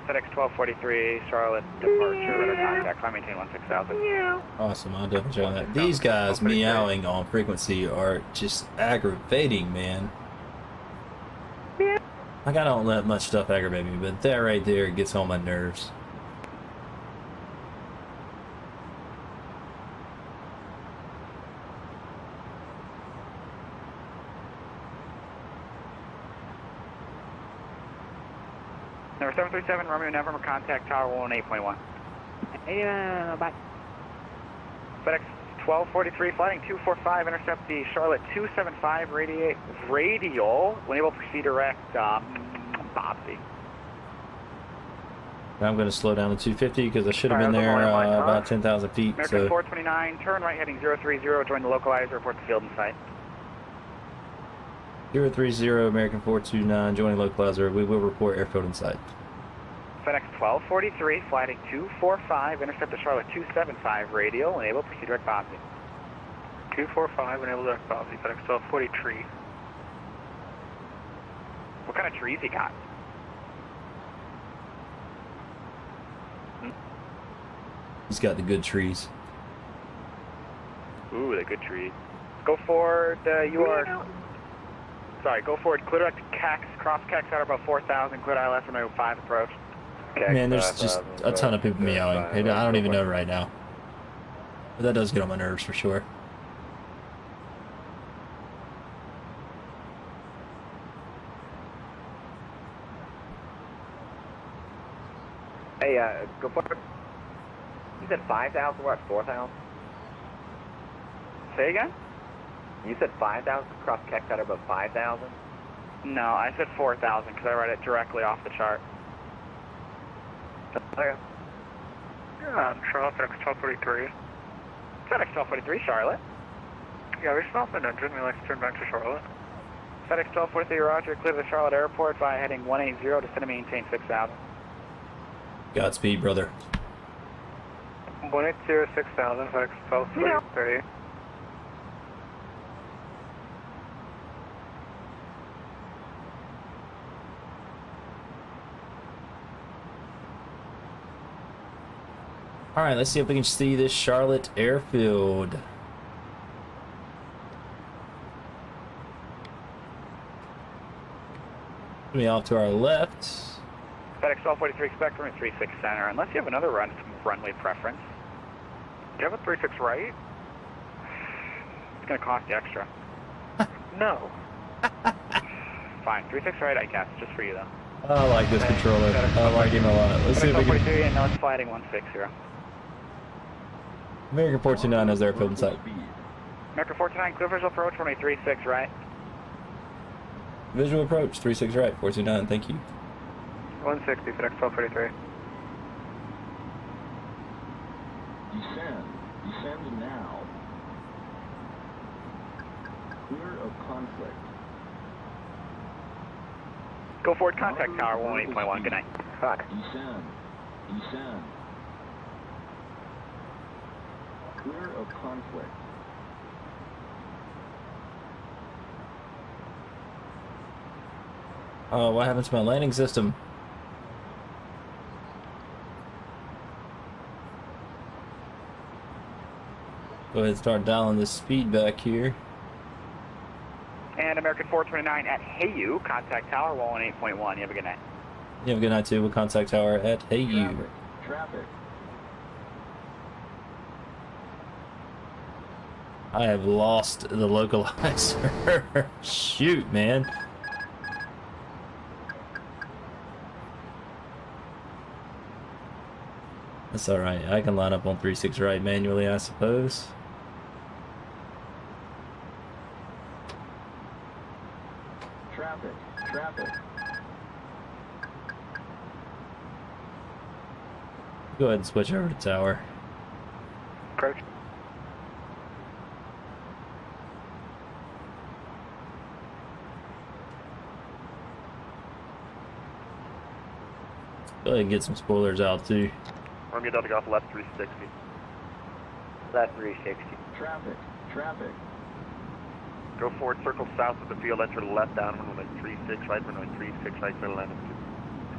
FedEx 1243, Charlotte, departure, radar contact, climb maintain 16,000. Awesome, I'll definitely show that. These guys meowing on frequency are just aggravating, man. Like, I don't let much stuff aggravate me, but that right there gets on my nerves. Number 737, Romeo November, contact tower 118.1. Bye. FedEx 1243, flighting 245, intercept the Charlotte 275 radial. When able, proceed direct, Bobsy. I'm going to slow down to 250 because I should have been there about 10,000 feet. American So 429, turn right heading 030, join the localizer, report the field in sight. 030 American 429, joining localizer. We will report airfield in sight. FedEx 1243, flighting 245, intercept the Charlotte 275 radial, enable, proceed direct Bobsy. 245, enable direct Bobsy, FedEx 1243. What kind of trees he got? He's got the good trees. Ooh, the good trees. Go forward, you are... Sorry, go forward, clear direct CAX, cross CAX out about 4,000, clear ILS from 5 approach. Man, there's just a ton of people meowing. I don't even know right now. But that does get on my nerves for sure. Hey, go forward. You said 5,000, we're at 4,000? Say again? You said 5,000, cross CAX out about 5,000? No, I said 4,000 because I read it directly off the chart. Okay. Charlotte, FedEx 1243. FedEx 1243, Charlotte. Yeah, we stopped an engine. We like to turn back to Charlotte. FedEx 1243, roger, clear the Charlotte airport via heading 180, descend and maintain 6,000. Godspeed, brother. 180, 6,000, FedEx 1243. All right, let's see if we can see this Charlotte airfield. Be off to our left. FedEx 1243, expect room 36 center, unless you have another runway preference. Do you have a 36 right? It's going to cost you extra. No. Fine, 36 right, I guess, just for you though. I like this controller. I like him a lot. Let's see if we can. 1243, and now it's flighting 160. American 429 has their airfield in sight. American 429, clear visual approach, runway 36 right. Visual approach, 36 right, 429, thank you. 160, FedEx 1243. Descend. Descend now. Clear of conflict. Go forward, contact tower 118.1, good night. Fuck. Descend. Descend. Clear of conflict. Oh, what happened to my landing system? Go ahead and start dialing this speed back here. And American 429 at Hayu, contact tower 118.1, you have a good night. You have a good night too. We'll contact tower at Hayu. Traffic. I have lost the localizer. Shoot, man. That's alright. I can line up on 36 right manually, I suppose. Traffic. Go ahead and switch over to tower. Approach. Go ahead and get some spoilers out too. Romeo Delta Golf left 360. Left 360. Traffic. Traffic. Go forward, circle south of the field, enter left down, runway 36 right, runway 36 right, clear to land.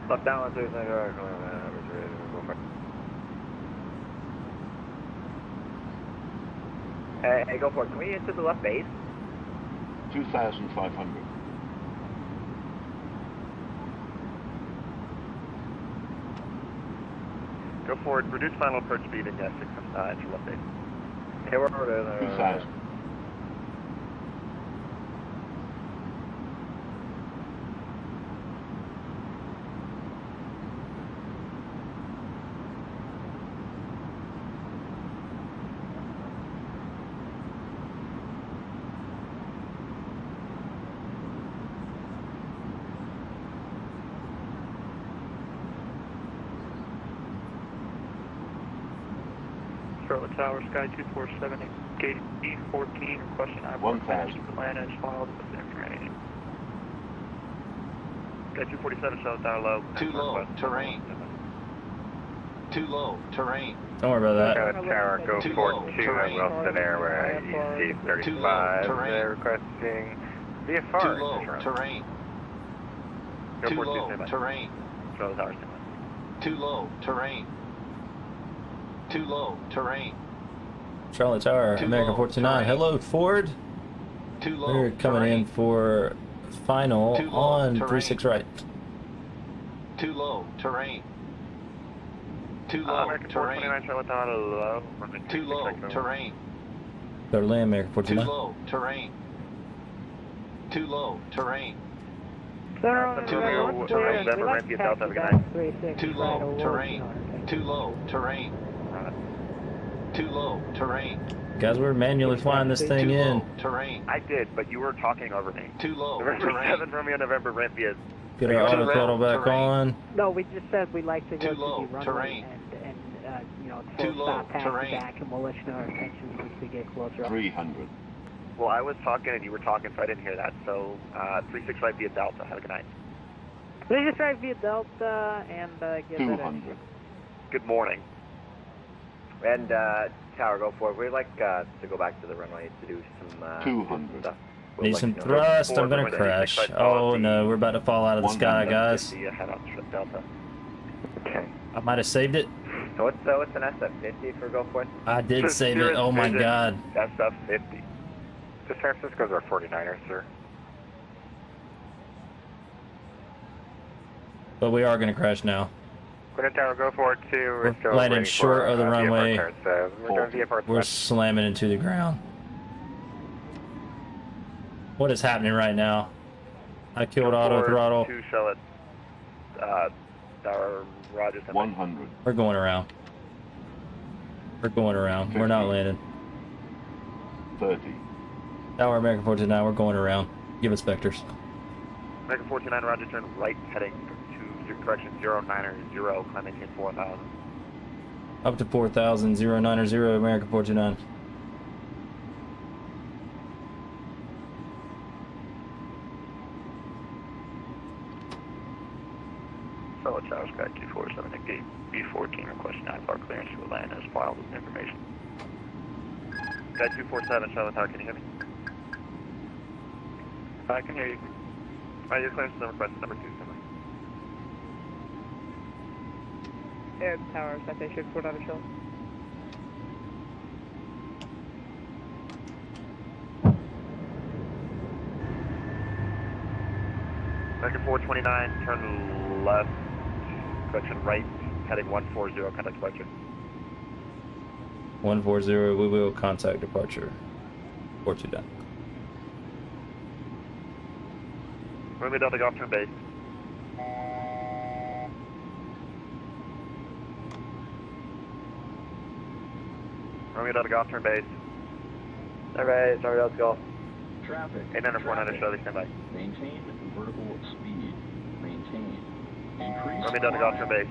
Left down, 36 right, go for it. Hey, go for it. Can we into the left base? 2,500. Go forward, reduce final approach speed and enter left base. Hey, we're 2,000. Charlotte Tower, Sky 247, gate E14, requesting I 1,000. Atlanta is filed with information. Sky 247, Charlotte Tower low. Too low. Terrain. Too low. Terrain. Don't worry about that. Charlotte Tower, go Too forward low. 2 Terrain. and Wilson Airway, EC Too low. 35. Terrain. They're requesting VFR. Too low. Terrain. Go Too forward 2 low. standby. Terrain. Charlotte Tower standby. Too low. Terrain. Too low. Terrain. Charlotte Tower, Too American low. 49. Terrain. Hello, Ford. Too low. We're coming in for final Too low. on Terrain. 36 right. Too low. Terrain. Too low. American Terrain. 429, Charlotte Tower low. Runway Too 36 low. right, clear. Terrain. Go to land, American Too 49. low. Terrain. Too low. Terrain. Too low. Terrain. Denver, Ramsey, Delta, have a good night. Too low. Terrain. Too low. Terrain. Too low. Terrain. Guys, we're manually flying this thing Too in. low. Terrain. I did, but you were talking over me. Too low. November Terrain. 7, Romeo, November, Ramsey. Get Are our you auto on throttle the back terrain? on. No, we just said we'd like to go Too to low. the runway Terrain. and you know, Too full low. stop taxi Terrain. back, and we'll let you know our intentions once we get closer. 300. Well, I was talking and you were talking, so I didn't hear that. So, 36 right via Delta. Have a good night. Please just drive via Delta and get that 200. Good morning. And Tower, go forward. We'd like to go back to the runway to do some 200. stuff. Need some thrust. I'm gonna crash. Oh no, we're about to fall out of the sky, 100. guys. Head on Delta. Okay. I might have saved it. So what's an SF-50 for go forward? I did save it. Oh my god. SF-50. The San Francisco's our 49ers, sir. But we are gonna crash now. Quinn Tower, go forward 2. We're landing short of the runway. We're doing VFR We're slamming into the ground. What is happening right now? I killed auto throttle. 2 Charlotte. Tower, Roger. 100. We're going around. We're going around. We're not landing. 30. Tower American 49, we're going around. Give us vectors. American 49, Roger, turn right, heading to correction 090, climbing in 4,000. Up to 4,000, 090, American 49. Charlotte Tower, Sky 247 at gate B14, requesting IFR clearance to Atlanta as filed with information. Sky 247, Charlotte Tower, can you hear me? I can hear you. Your clearance is request number 2, sir. Air Tower, citation 49 Charlotte. American 429, turn left, correction right, heading 140, contact departure. 140, we will contact departure. 429. Romeo Delta Golf, turn base. Romeo Delta Golf, turn base. Alright, sorry, let's go. Traffic. 800 400, Charlie, stand by. Maintain vertical speed. Maintain. Increase. Let me down to Gulfstream Base.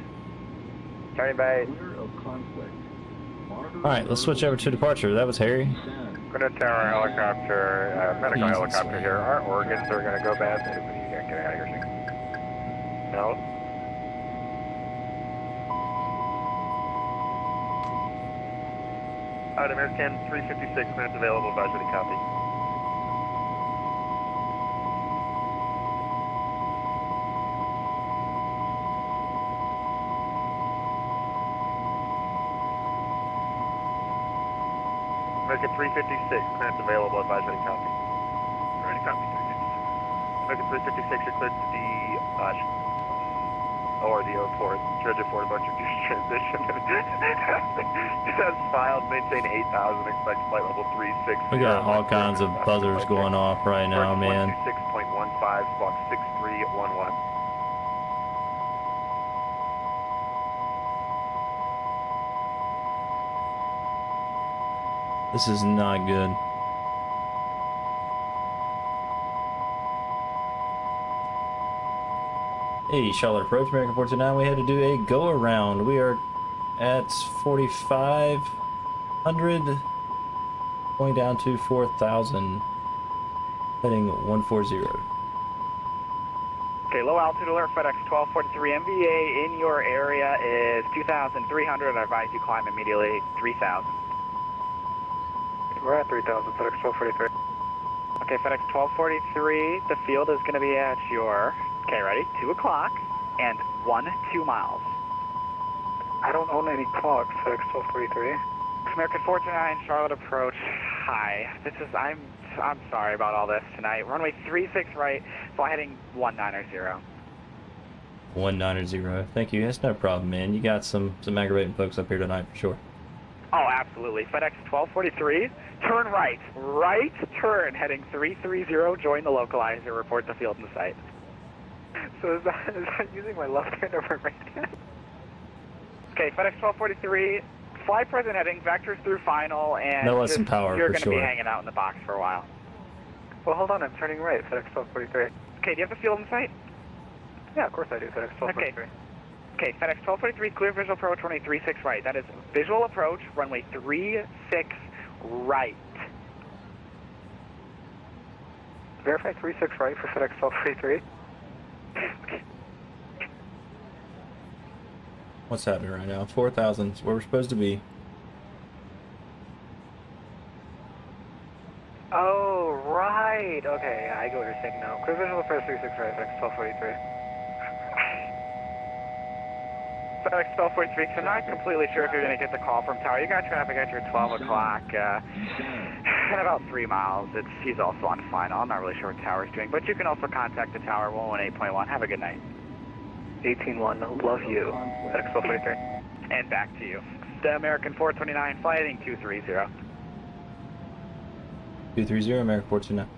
Turning base. Clear of conflict. Monitor. Alright, let's switch over to departure. That was Harry. Descend. Gonna tower helicopter, medical Jesus. helicopter here. Our organs are gonna go bad soon. You can't get out of here soon. No. Alright, American 356 minutes available, advisory copy. American 356, clearance available, advisory copy. Ready, copy, 356. American 356, you're cleared to the, or the airport, Treasure Fort about your transition. As filed, maintain 8,000, expect flight level 36. We got all kinds of buzzers going off right now, man. 126.15, squawk 6311. This is not good. Hey, Charlotte approach, American 429. We had to do a go around. We are at 4,500, going down to 4,000, heading 140. Okay, low altitude alert, FedEx 1243 MVA in your area is 2,300. I advise you climb immediately 3,000. We're at 3,000, FedEx 1243. Okay, FedEx 1243, the field is going to be at your, okay, ready, 2 o'clock and 2 miles. I don't own any clocks, FedEx 1243. American 429, Charlotte approach. Hi, this is, I'm sorry about all this tonight. Runway 36 right, fly heading 190. 190. Thank you. That's no problem, man. You got some aggravating folks up here tonight for sure. Oh, absolutely. FedEx 1243, turn right. Right turn, heading 330, join the localizer, report the field and the site. So is that using my left hand or my right hand? Okay, FedEx 1243, fly present heading, vectors through final, and That was some power you're for going to be sure. hanging out in the box for a while. Well, hold on, I'm turning right, FedEx 1243. Okay, do you have the field and site? Yeah, of course I do, FedEx 1243. Okay, FedEx 1243, clear visual approach, runway 36 right. That is visual approach, runway 36 right. Verify 36 right for FedEx 1243. What's happening right now? 4,000 is where we're supposed to be. Oh, right. Okay, yeah, I get what you're saying now. Clear visual approach 36 right, FedEx 1243. FedEx 1243, so I'm not completely sure if you're going to get the call from tower. You got traffic at your 12 o'clock, at about 3 miles. He's also on final. I'm not really sure what tower's doing, but you can also contact the tower 118.1. Have a good night. 18-1, love you. FedEx 1243. And back to you. The American 429, fly heading 230. 230, American 429.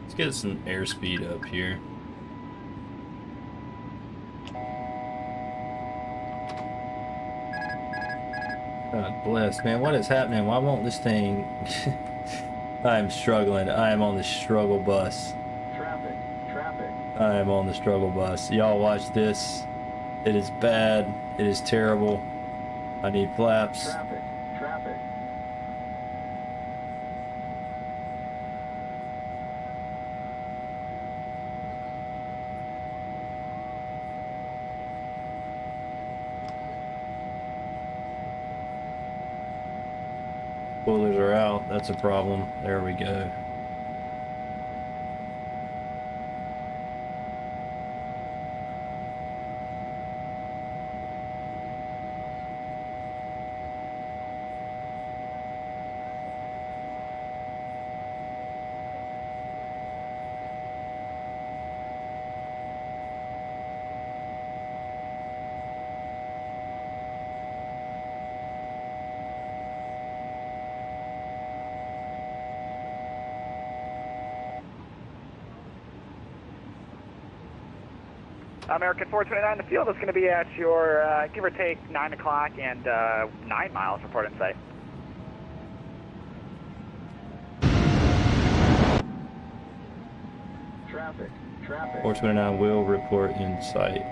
Let's get some airspeed up here. God bless, man. What is happening? Why won't this thing... I am struggling. I am on the struggle bus. Traffic. I am on the struggle bus. Y'all watch this. It is bad. It is terrible. I need flaps. Traffic. Spoilers are out. That's a problem. There we go. American 429, the field is going to be at your, give or take, 9 o'clock and 9 miles, report in sight. Traffic. Traffic. 429 will report in sight.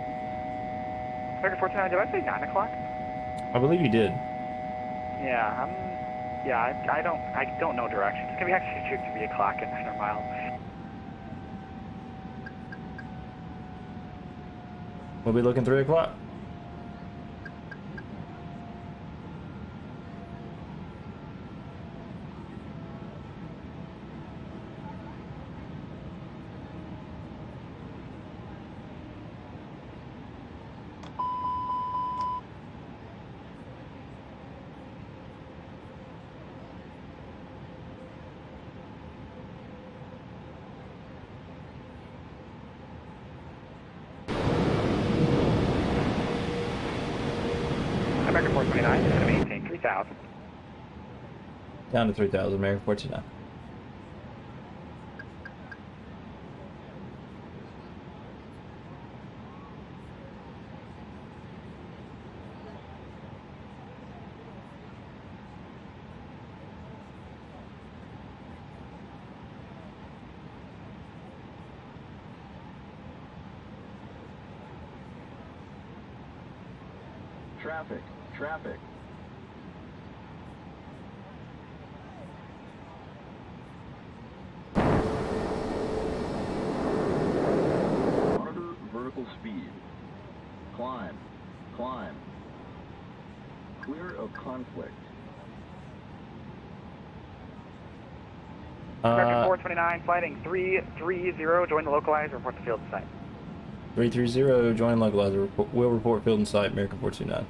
American 429, did I say 9 o'clock? I believe you did. Yeah, I don't know directions. It's going to be actually 3 o'clock and 9 miles. We'll be looking 3 o'clock. American 429 is going to maintain 3,000. Down to 3,000, American 429. Traffic. Traffic. Monitor vertical speed. Climb. Climb. Clear of conflict. American 429, flighting 330, join the localizer, report the field site. 330, join localizer, will report field and site, American 429.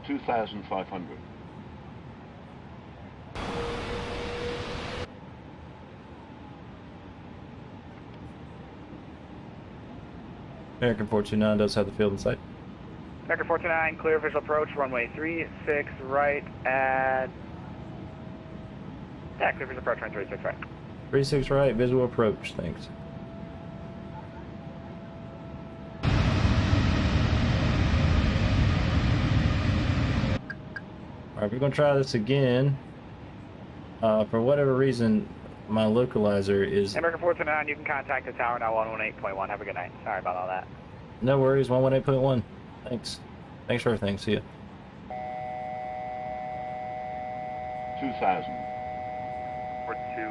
$2,500. American 429 does have the field in sight. American 429, clear visual approach, runway 36 right at... Yeah, clear visual approach, runway 36 right. 36 right, visual approach, thanks. Alright, we're going to try this again. For whatever reason, my localizer is... American 429, you can contact the tower now, 118.1. Have a good night. Sorry about all that. No worries, 118.1. Thanks. Thanks for everything. See ya. 2,000. Port 2,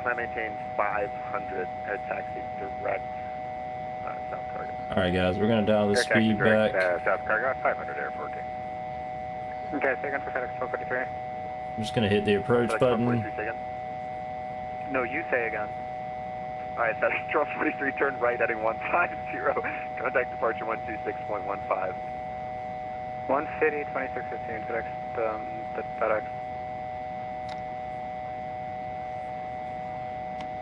plan maintain 500, air taxi direct, South Cargo. Alright guys, we're going to dial the Air taxi speed direct, back. South Cargo, 500 air 14. Okay, second for FedEx 1243. I'm just going to hit the approach FedEx button. 1243, say again. No, you say again. Alright, FedEx 1243, turn right heading 150. Contact departure 126.15. 150, 2615, FedEx, FedEx.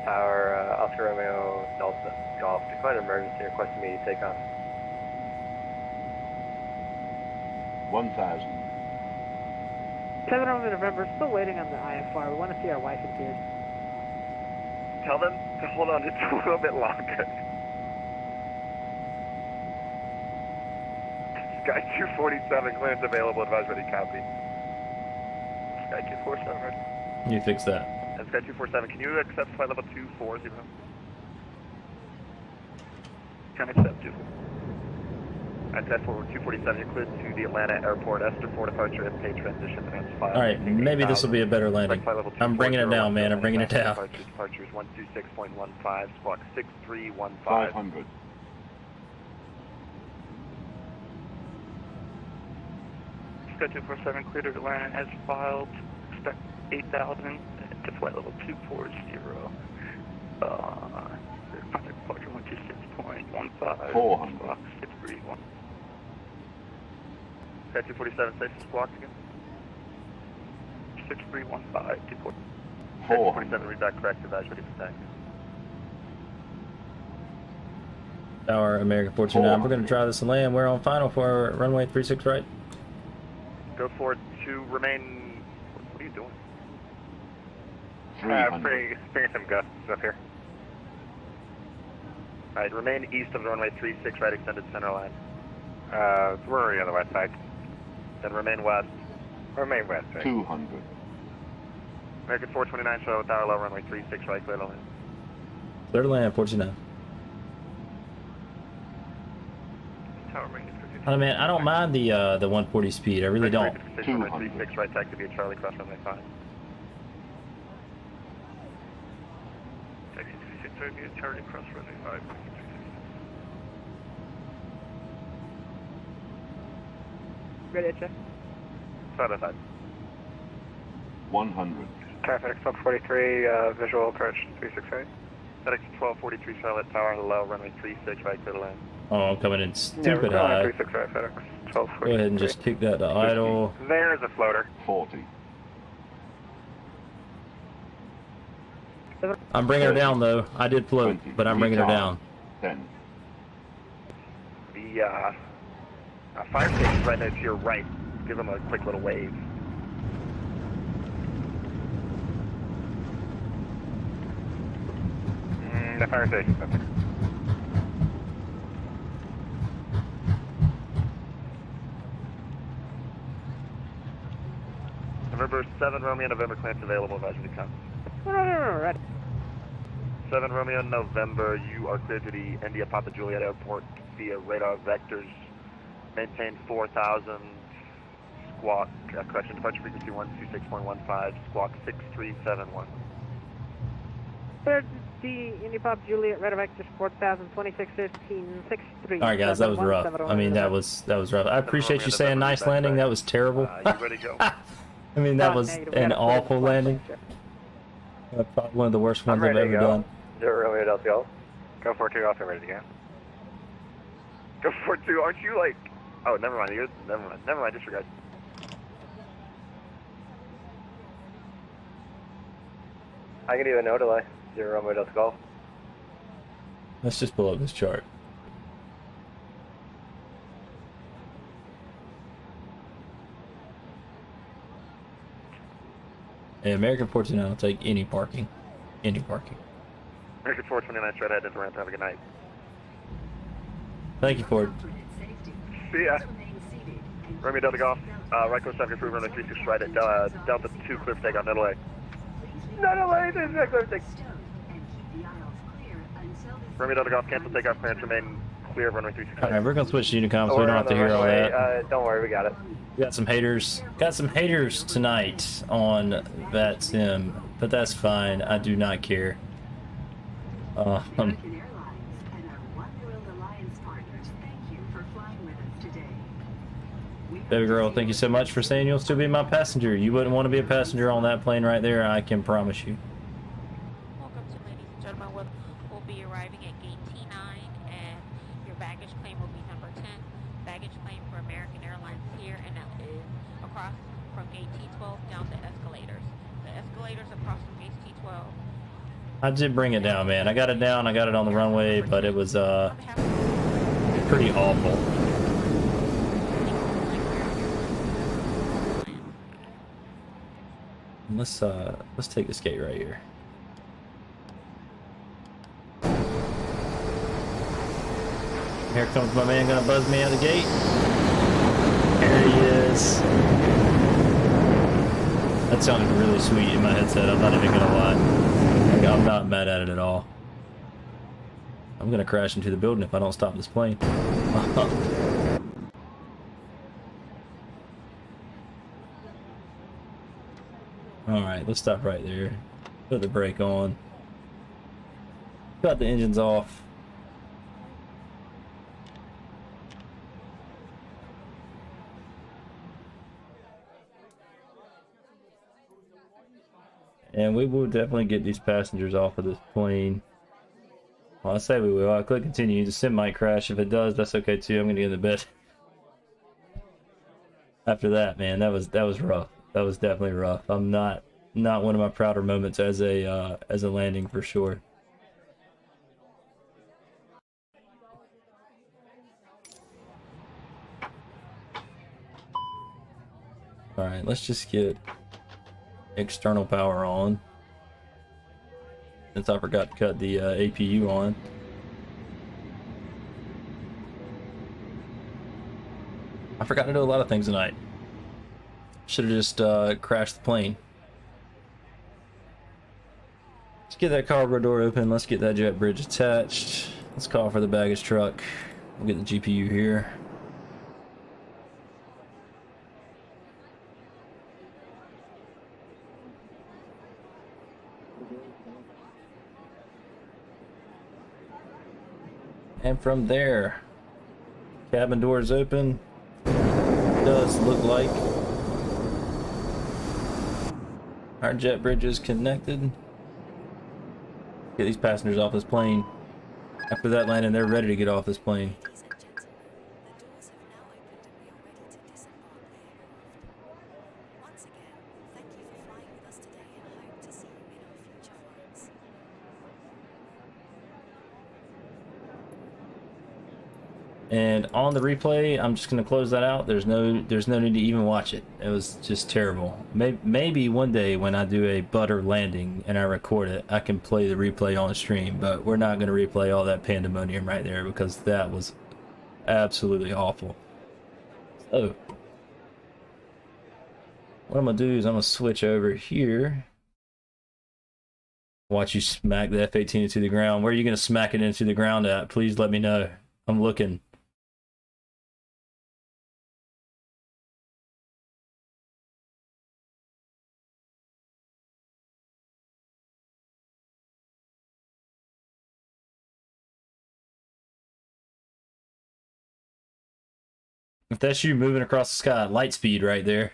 Tower, Oscar Romeo, Delta, Golf, declared emergency, request immediate takeoff. 1,000. 7 over November, still waiting on the IFR. We want to see our wife and kids. Tell them to hold on just a little bit longer. Sky 247, clearance available, advise ready, copy. Sky 247, ready. You fix that. And Sky 247, can you accept flight level 240? Can accept you. And test forward 247, you're cleared to the Atlanta Airport, Esther 4 departure, FK transition, advance 5. Alright, maybe this will be a better landing. I'm bringing it down, man. I'm bringing it down. Departures 126.15, squawk 6315. 500. Sky 247, cleared to Atlanta as filed. Expect 8,000 to flight level 240. Contact departure 126.15. 400. Squawk 631. Sky 247, station squawk again. 6315. 247, read back correct, advise ready for taxi. Tower, American 429. We're going to try this and land. We're on final for runway 36 right. Go forward to remain. What are you doing? 300. Bring some gusts up here. Alright, remain east of the runway 36 right, extended center line. We're already on the west side. Then remain west. Remain west, right? 200. American 429, show tower level, runway 36 right, clear to land. Clear to land, 49. Tower maintenance. Oh man, I don't mind the 140 speed. I really don't. 36 right, taxi to be a Charlie cross runway 5. Taxi 36 right, be a Charlie cross runway 5. Ready to check. Side by side. 100. Traffic 1243, visual approach 368. FedEx 1243 Charlotte Tower, hello, runway 36 right, clear to land. Oh, I'm coming in Yeah, stupid we're high. 36 right, FedEx 1243. Go ahead and just kick that to idle. There's a floater. 40. I'm bringing her down though. I did float, 20. but I'm bringing her down. 10. The fire station's right there to your right. Give them a quick little wave. The fire station's up there. November 7 Romeo, November clearance available, advisory to come. Ready. 7 Romeo, November, you are cleared to the India Papa Juliet Airport via radar vectors. Maintain 4,000, squawk, correction, departure frequency 126.15, squawk 6371. Third D, Indy Pop Juliet, Red Vector, 4000, 2615, 63. All right, guys, that was rough. I mean, that was rough. I appreciate you saying nice landing. That was terrible. You ready to go? I mean, that was an awful landing. Probably one of the worst ones I've ever done. Romeo Delta Golf. Go 42, also ready to go. Go 42, aren't you like... Oh, never mind, never mind, disregard. I can do a no delay. 0 Romeo Delta Golf. Let's just pull up this chart. Hey, American 49 will take any parking. Any parking. American 429, straight ahead into ramp. Have a good night. Thank you, Ford. See ya. Romeo Delta Golf. Right coast traffic approved, runway 36 right at Delta 2, clear for takeoff, no delay. No delay, there's no clear for takeoff. Romeo Delta Golf, cancel takeoff clearance, remain clear of runway 36 right. Alright, we're gonna switch to Unicom so we don't have to hear all that. Don't worry, we got it. We got some haters. Got some haters tonight on that sim, but that's fine. I do not care. Baby girl, thank you so much for saying you'll still be my passenger. You wouldn't want to be a passenger on that plane right there, I can promise you. Welcome to, ladies and gentlemen, we'll be arriving at gate T9, and your baggage claim will be number 10. Baggage claim for American Airlines here, and that is across from gate T12 down the escalators. The escalators across from gate T12. I did bring it down, man. I got it down, I got it on the runway, but it was pretty awful. Let's take this gate right here. Here comes my man, gonna buzz me out the gate. There he is. That sounded really sweet in my headset, I'm not even gonna lie. I'm not mad at it at all. I'm gonna crash into the building if I don't stop this plane. Alright, let's stop right there. Put the brake on. Cut the engines off. And we will definitely get these passengers off of this plane. Well, I say we will. I click continue. The sim might crash. If it does, that's okay too. I'm gonna get in the bed. After that, man, that was rough. That was definitely rough. I'm not one of my prouder moments as a landing for sure. Alright, let's just get external power on. Since I forgot to cut the APU on. I forgot to do a lot of things tonight. Should have just crashed the plane. Let's get that cargo door open. Let's get that jet bridge attached. Let's call for the baggage truck. We'll get the GPU here. And from there, cabin doors open. Does look like our jet bridge is connected. Get these passengers off this plane. After that landing, they're ready to get off this plane. Ladies and gentlemen, the doors have now opened and we are ready to disembark the aircraft. Once again, thank you for flying with us today and hope to see you in our future flights. And on the replay, I'm just gonna close that out. There's no need to even watch it. It was just terrible. Maybe one day when I do a butter landing and I record it, I can play the replay on stream. But we're not gonna replay all that pandemonium right there because that was absolutely awful. So what I'm gonna do is I'm gonna switch over here. Watch you smack the F-18 into the ground. Where are you gonna smack it into the ground at? Please let me know. I'm looking. If that's you moving across the sky, light speed right there.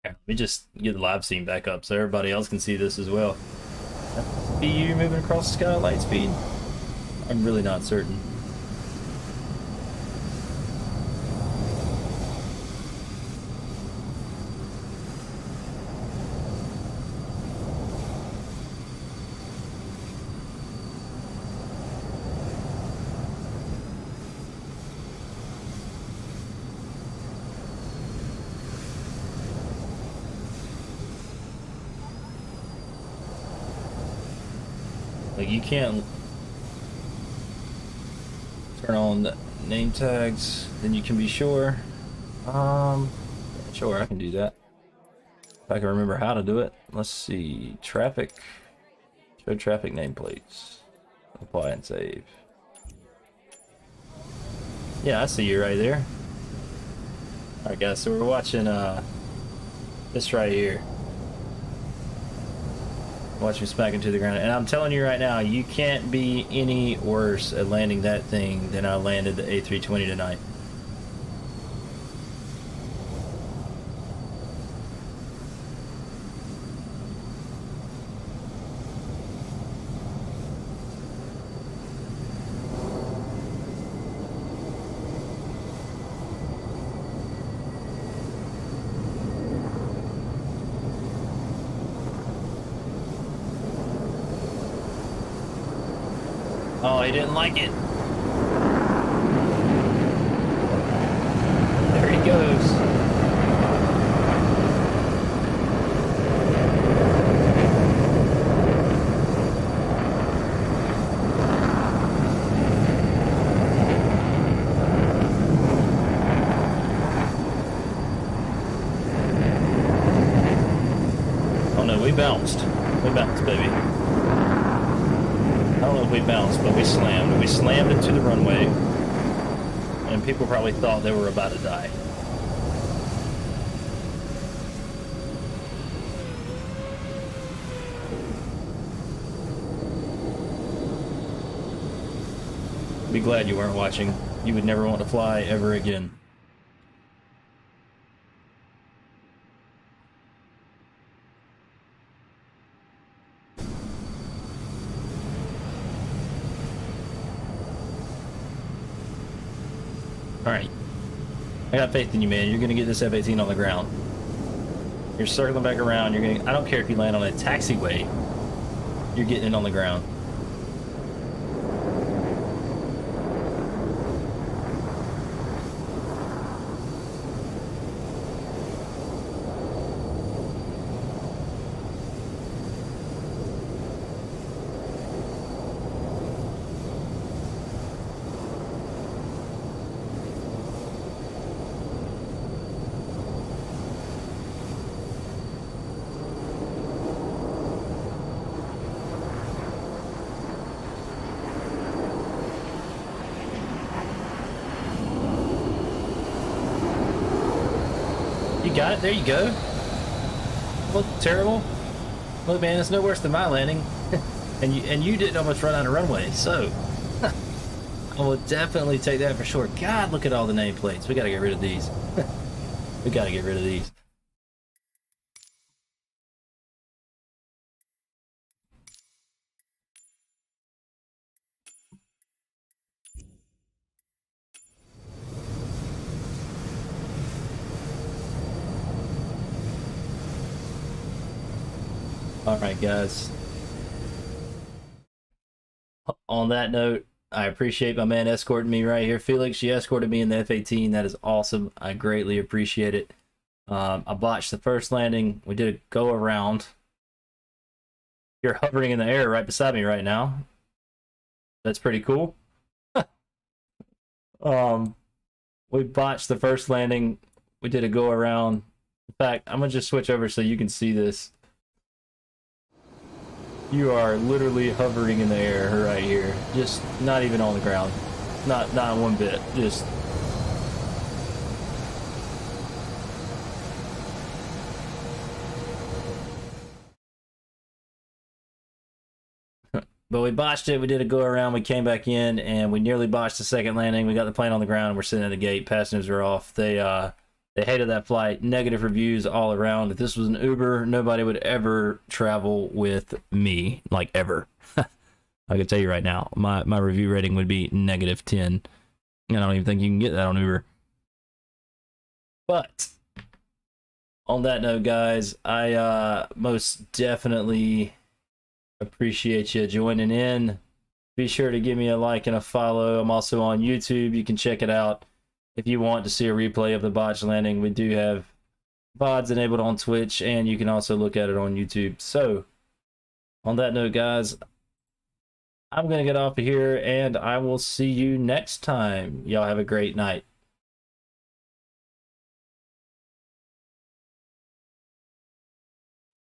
Let me just get the live scene back up so everybody else can see this as well. Be you moving across the sky at light speed? I'm really not certain. Like you can't turn on the name tags, then you can be sure. Sure, I can do that. If I can remember how to do it. Let's see. Traffic. Show traffic nameplates. Apply and save. Yeah, I see you right there. Alright guys, so we're watching this right here. Watch me smack into the ground. And I'm telling you right now, you can't be any worse at landing that thing than I landed the A320 tonight. Oh, he didn't like it. There he goes. Oh no, we bounced. We bounced, baby. I don't know if we bounced, but we slammed. We slammed into the runway, and people probably thought they were about to die. Be glad you weren't watching. You would never want to fly ever again. Alright. I got faith in you, man. You're gonna get this F-18 on the ground. You're circling back around. You're gonna... I don't care if you land on a taxiway. You're getting it on the ground. you got it. There you go. Look terrible. Look, man, it's no worse than my landing. and you didn't almost run out of runway, so I will definitely take that for sure. God, look at all the nameplates. We gotta get rid of these. We gotta get rid of these. All right, guys. On that note, I appreciate my man escorting me right here. Felix, you escorted me in the F-18. That is awesome. I greatly appreciate it. I botched the first landing. We did a go around. You're hovering in the air right beside me right now. That's pretty cool. We botched the first landing. We did a go around. In fact, I'm gonna just switch over so you can see this. You are literally hovering in the air right here. Just not even on the ground. Not one bit. Just but we botched it. We did a go around. We came back in and we nearly botched the second landing. We got the plane on the ground and we're sitting at the gate. Passengers are off. They hated that flight. Negative reviews all around. If this was an Uber, nobody would ever travel with me, like ever. I can tell you right now, my review rating would be -10. I don't even think you can get that on Uber. But on that note, guys, I most definitely appreciate you joining in. Be sure to give me a like and a follow. I'm also on YouTube. You can check it out. If you want to see a replay of the botch landing, we do have VODs enabled on Twitch, and you can also look at it on YouTube. So, on that note, guys, I'm going to get off of here, and I will see you next time. Y'all have a great night.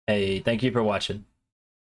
Hey, thank you for watching.